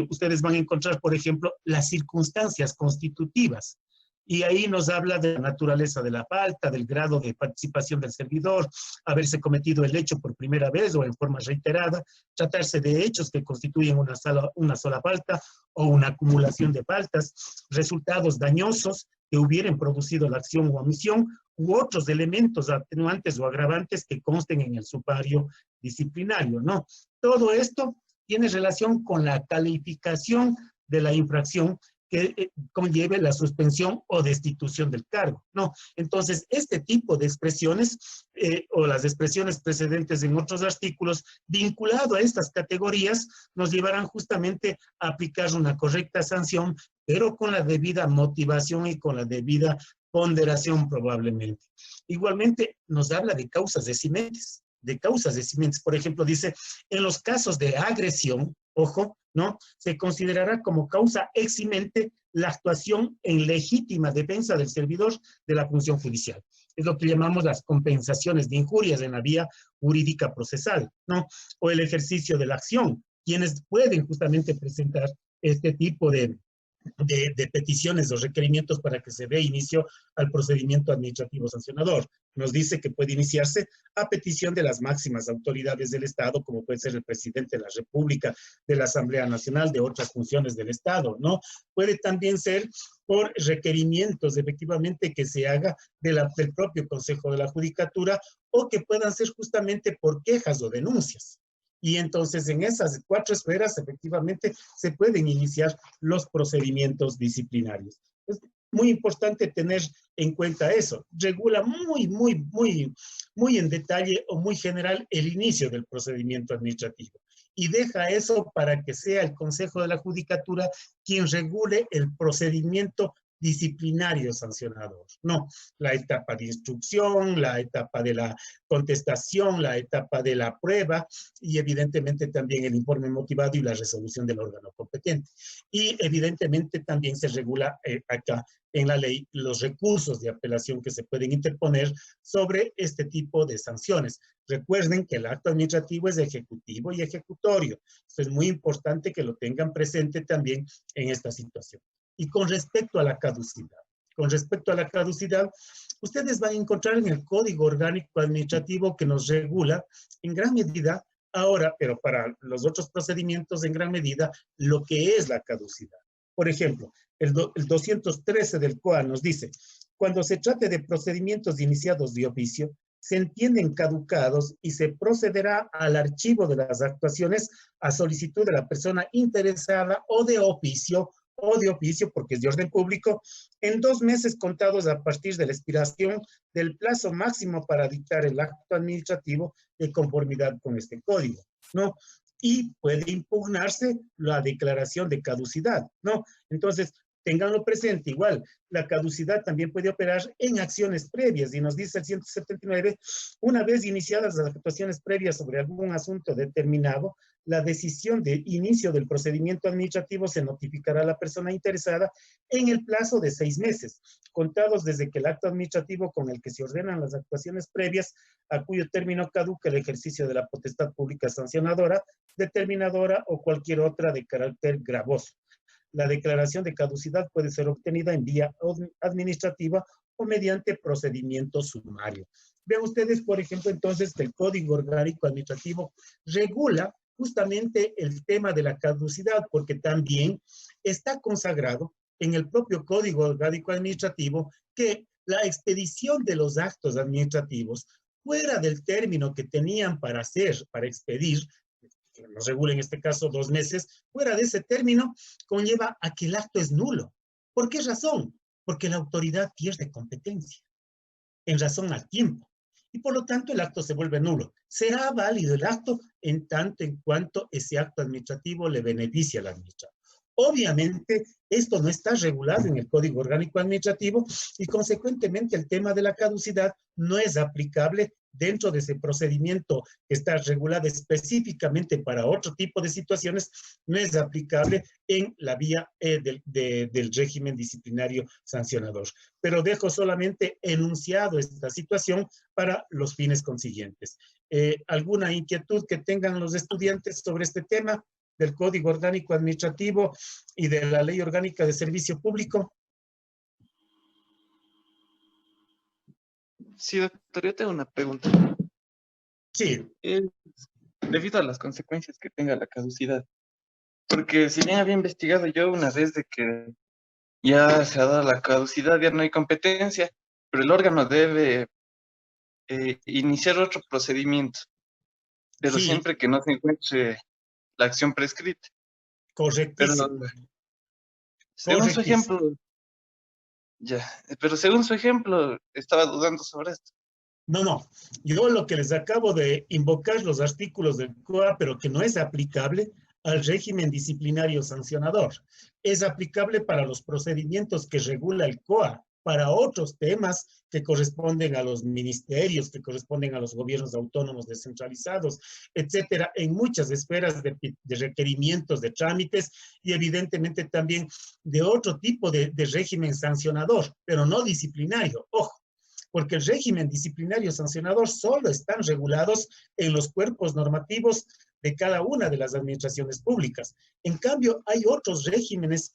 S1: Ustedes van a encontrar, por ejemplo, las circunstancias constitutivas. Y ahí nos habla de la naturaleza de la falta, del grado de participación del servidor, haberse cometido el hecho por primera vez o en forma reiterada, tratarse de hechos que constituyen una sola falta o una acumulación de faltas, resultados dañosos que hubieran producido la acción o omisión, u otros elementos atenuantes o agravantes que consten en el sumario disciplinario, ¿no? Todo esto tiene relación con la calificación de la infracción que conlleve la suspensión o destitución del cargo, ¿no? Entonces, este tipo de expresiones o las expresiones precedentes en otros artículos vinculado a estas categorías nos llevarán justamente a aplicar una correcta sanción, pero con la debida motivación y con la debida ponderación probablemente. Igualmente, nos habla de causas eximentes. Por ejemplo, dice, en los casos de agresión, ojo, ¿no? Se considerará como causa eximente la actuación en legítima defensa del servidor de la función judicial. Es lo que llamamos las compensaciones de injurias en la vía jurídica procesal, ¿no? O el ejercicio de la acción, quienes pueden justamente presentar este tipo de peticiones o requerimientos para que se dé inicio al procedimiento administrativo sancionador. Nos dice que puede iniciarse a petición de las máximas autoridades del Estado, como puede ser el presidente de la República, de la Asamblea Nacional, de otras funciones del Estado, ¿no? Puede también ser por requerimientos, efectivamente, que se haga del propio Consejo de la Judicatura o que puedan ser justamente por quejas o denuncias. Y entonces en esas 4 esferas efectivamente se pueden iniciar los procedimientos disciplinarios. Es muy importante tener en cuenta eso. Regula muy en detalle o muy general el inicio del procedimiento administrativo. Y deja eso para que sea el Consejo de la Judicatura quien regule el procedimiento disciplinario sancionador. No, la etapa de instrucción, la etapa de la contestación, la etapa de la prueba y evidentemente también el informe motivado y la resolución del órgano competente. Y evidentemente también se regula acá en la ley los recursos de apelación que se pueden interponer sobre este tipo de sanciones. Recuerden que el acto administrativo es ejecutivo y ejecutorio. Esto es muy importante que lo tengan presente también en esta situación. Y con respecto a la caducidad, ustedes van a encontrar en el Código Orgánico Administrativo que nos regula en gran medida, ahora, pero para los otros procedimientos en gran medida, lo que es la caducidad. Por ejemplo, el 213 del COA nos dice, cuando se trate de procedimientos iniciados de oficio, se entienden caducados y se procederá al archivo de las actuaciones a solicitud de la persona interesada o de oficio, porque es de orden público, en 2 meses contados a partir de la expiración del plazo máximo para dictar el acto administrativo de conformidad con este código, ¿no? Y puede impugnarse la declaración de caducidad, ¿no? Entonces, ténganlo presente, igual, la caducidad también puede operar en acciones previas, y nos dice el 179, una vez iniciadas las actuaciones previas sobre algún asunto determinado, la decisión de inicio del procedimiento administrativo se notificará a la persona interesada en el plazo de 6 meses, contados desde que el acto administrativo con el que se ordenan las actuaciones previas, a cuyo término caduca el ejercicio de la potestad pública sancionadora, determinadora o cualquier otra de carácter gravoso. La declaración de caducidad puede ser obtenida en vía administrativa o mediante procedimiento sumario. Vean ustedes, por ejemplo, entonces, que el Código Orgánico Administrativo regula justamente el tema de la caducidad, porque también está consagrado en el propio Código Orgánico Administrativo que la expedición de los actos administrativos fuera del término que tenían para expedir, nos regula en este caso 2 meses, fuera de ese término, conlleva a que el acto es nulo. ¿Por qué razón? Porque la autoridad pierde competencia en razón al tiempo. Y por lo tanto el acto se vuelve nulo. Será válido el acto en tanto en cuanto ese acto administrativo le beneficia al administrador. Obviamente, esto no está regulado en el Código Orgánico Administrativo y consecuentemente el tema de la caducidad no es aplicable dentro de ese procedimiento que está regulado específicamente para otro tipo de situaciones, no es aplicable en la vía del régimen disciplinario sancionador. Pero dejo solamente enunciado esta situación para los fines consiguientes. ¿Alguna inquietud que tengan los estudiantes sobre este tema del Código Orgánico Administrativo y de la Ley Orgánica de Servicio Público?
S15: Sí, doctor, yo tengo una pregunta.
S1: Sí.
S15: Debido a las consecuencias que tenga la caducidad, porque si bien había investigado yo una vez de que ya se ha dado la caducidad, ya no hay competencia, pero el órgano debe iniciar otro procedimiento, pero
S1: Sí.
S15: siempre que no se encuentre la acción prescrita.
S1: Correctísimo.
S15: Pero según su ejemplo, pero según su ejemplo, estaba dudando sobre esto.
S1: No, yo lo que les acabo de invocar los artículos del COA, pero que no es aplicable al régimen disciplinario sancionador. Es aplicable para los procedimientos que regula el COA, para otros temas que corresponden a los ministerios, que corresponden a los gobiernos autónomos descentralizados, etcétera, en muchas esferas de requerimientos, de trámites y evidentemente también de otro tipo de régimen sancionador, pero no disciplinario. Ojo, porque el régimen disciplinario sancionador solo están regulados en los cuerpos normativos de cada una de las administraciones públicas. En cambio, hay otros regímenes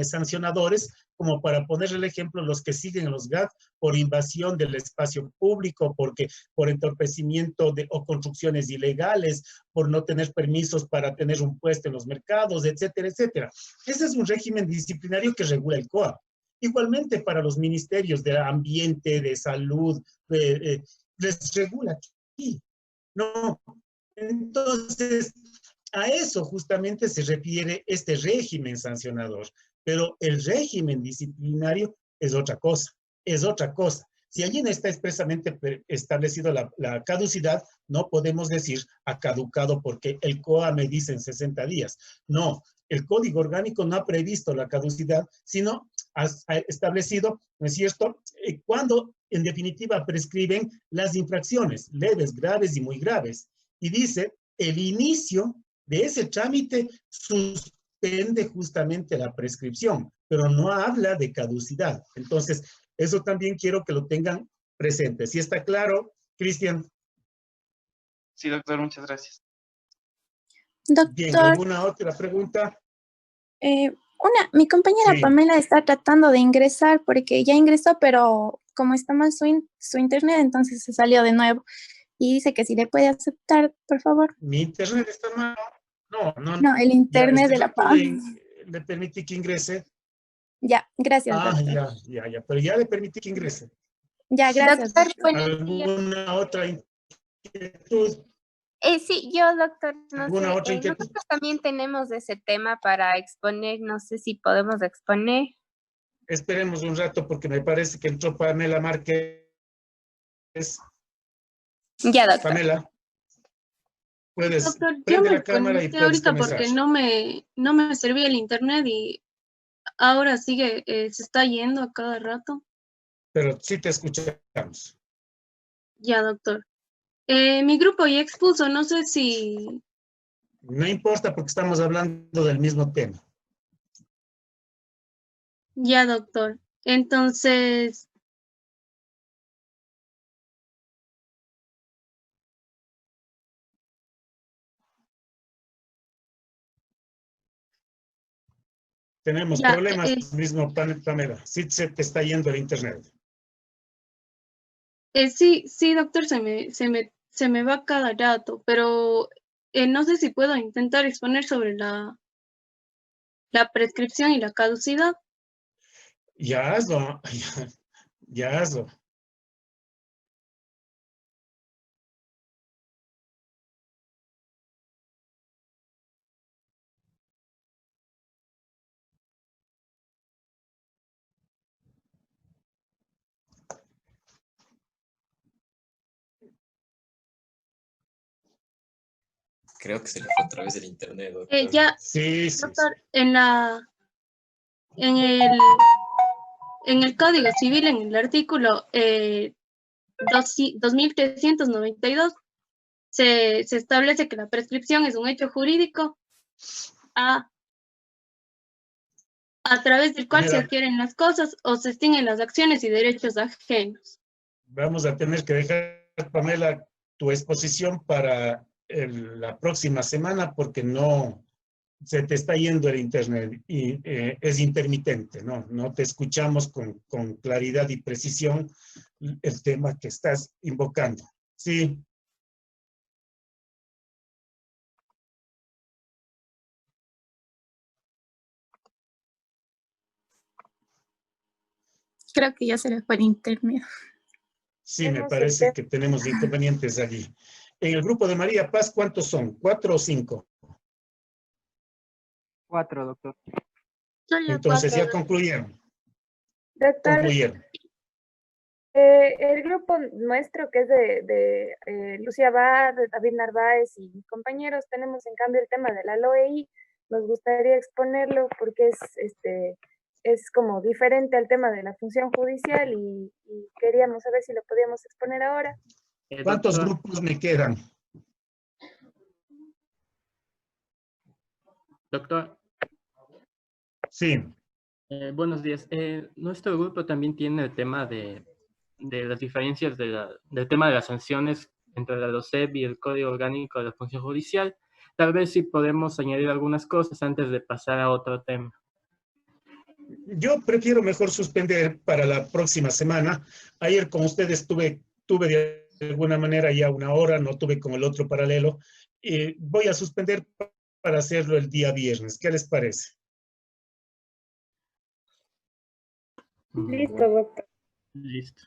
S1: sancionadores, como para poner el ejemplo, los que siguen los GAC por invasión del espacio público, por entorpecimiento o construcciones ilegales, por no tener permisos para tener un puesto en los mercados, etcétera, etcétera. Ese es un régimen disciplinario que regula el COA. Igualmente para los ministerios de ambiente, de salud, les regula aquí. No. Entonces, a eso justamente se refiere este régimen sancionador. Pero el régimen disciplinario es otra cosa, es otra cosa. Si allí no está expresamente establecido la caducidad, no podemos decir ha caducado porque el COA me dice en 60 días. No, el Código Orgánico no ha previsto la caducidad, sino ha establecido, ¿no es cierto?, cuando en definitiva prescriben las infracciones leves, graves y muy graves. Y dice, el inicio de ese trámite suspende justamente la prescripción, pero no habla de caducidad. Entonces, eso también quiero que lo tengan presente. ¿Sí está claro, Cristian?
S15: Sí, doctor, muchas gracias.
S10: Doctor,
S1: Bien, ¿alguna otra pregunta?
S10: Mi compañera
S1: Sí.
S10: Pamela está tratando de ingresar porque ya ingresó, pero como está mal su internet, entonces se salió de nuevo. Y dice que si le puede aceptar, por favor.
S1: ¿Mi internet está mal?
S10: No, el internet de la Pam.
S1: ¿Le permití que ingrese?
S10: Ya, gracias, doctor.
S1: Ya, pero ya le permití que ingrese.
S10: Ya, gracias, doctor.
S1: ¿Alguna otra inquietud?
S16: Sí, yo, doctor, no
S1: ¿Alguna
S16: sé,
S1: otra inquietud?
S16: nosotros también tenemos ese tema para exponer, no sé si podemos exponer.
S1: Esperemos un rato porque me parece que entró Pamela Márquez.
S16: Ya, doctor.
S1: Pamela, puedes
S17: Doctor, yo
S1: prende
S17: me
S1: la cámara y
S17: conecté
S1: puedes
S17: ahorita
S1: comenzar.
S17: porque no me servía el internet y ahora sigue, se está yendo a cada rato.
S1: Pero sí te escuchamos.
S17: Ya, doctor. Mi grupo ya expulso, no sé si...
S1: No importa porque estamos hablando del mismo tema.
S17: Ya, doctor. Entonces...
S1: Tenemos
S17: Ya,
S1: problemas, mismo Pamela. Sí se te está yendo el internet.
S17: sí, doctor, se me va cada rato, pero no sé si puedo intentar exponer sobre la prescripción y la caducidad.
S1: Ya hazlo, ya hazlo.
S8: Creo que se le fue a través del internet, doctor.
S1: Sí,
S17: doctor, en el Código Civil, en el artículo 2392, se establece que la prescripción es un hecho jurídico a través del cual se adquieren las cosas o se extinguen las acciones y derechos ajenos.
S1: Vamos a tener que dejar, Pamela, tu exposición para la próxima semana porque no se te está yendo el internet y es intermitente, ¿no? No te escuchamos con claridad y precisión el tema que estás invocando. Sí.
S11: Creo que ya se le fue el internet.
S1: Sí, me parece que tenemos inconvenientes allí. En el grupo de María Paz, ¿cuántos son? ¿4 o 5?
S14: 4, doctor.
S1: Entonces ya concluyeron.
S18: Doctor,
S1: Concluyeron.
S18: el grupo nuestro, que es de Lucia Abad, de David Narváez y mis compañeros, tenemos en cambio el tema de la LOEI. Nos gustaría exponerlo porque es como diferente al tema de la función judicial y queríamos saber si lo podíamos exponer ahora.
S1: ¿Cuántos grupos me quedan?
S19: Doctor.
S1: Sí.
S19: Buenos días. Nuestro grupo también tiene el tema de las diferencias del tema de las sanciones entre la LOCEP y el Código Orgánico de la Función Judicial. Tal vez si podemos añadir algunas cosas antes de pasar a otro tema.
S1: Yo prefiero mejor suspender para la próxima semana. Ayer con ustedes tuve de alguna manera ya una hora, no tuve con el otro paralelo. Voy a suspender para hacerlo el día viernes. ¿Qué les parece?
S18: Listo, doctor.
S19: Listo.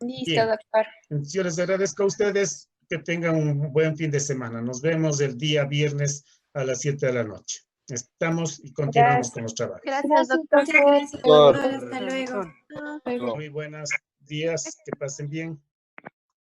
S13: Listo, doctor.
S1: Yo les agradezco a ustedes que tengan un buen fin de semana. Nos vemos el día viernes a las 7 de la noche. Estamos y continuamos con los trabajos.
S13: Gracias, doctor.
S1: Muy buenos días, que pasen bien.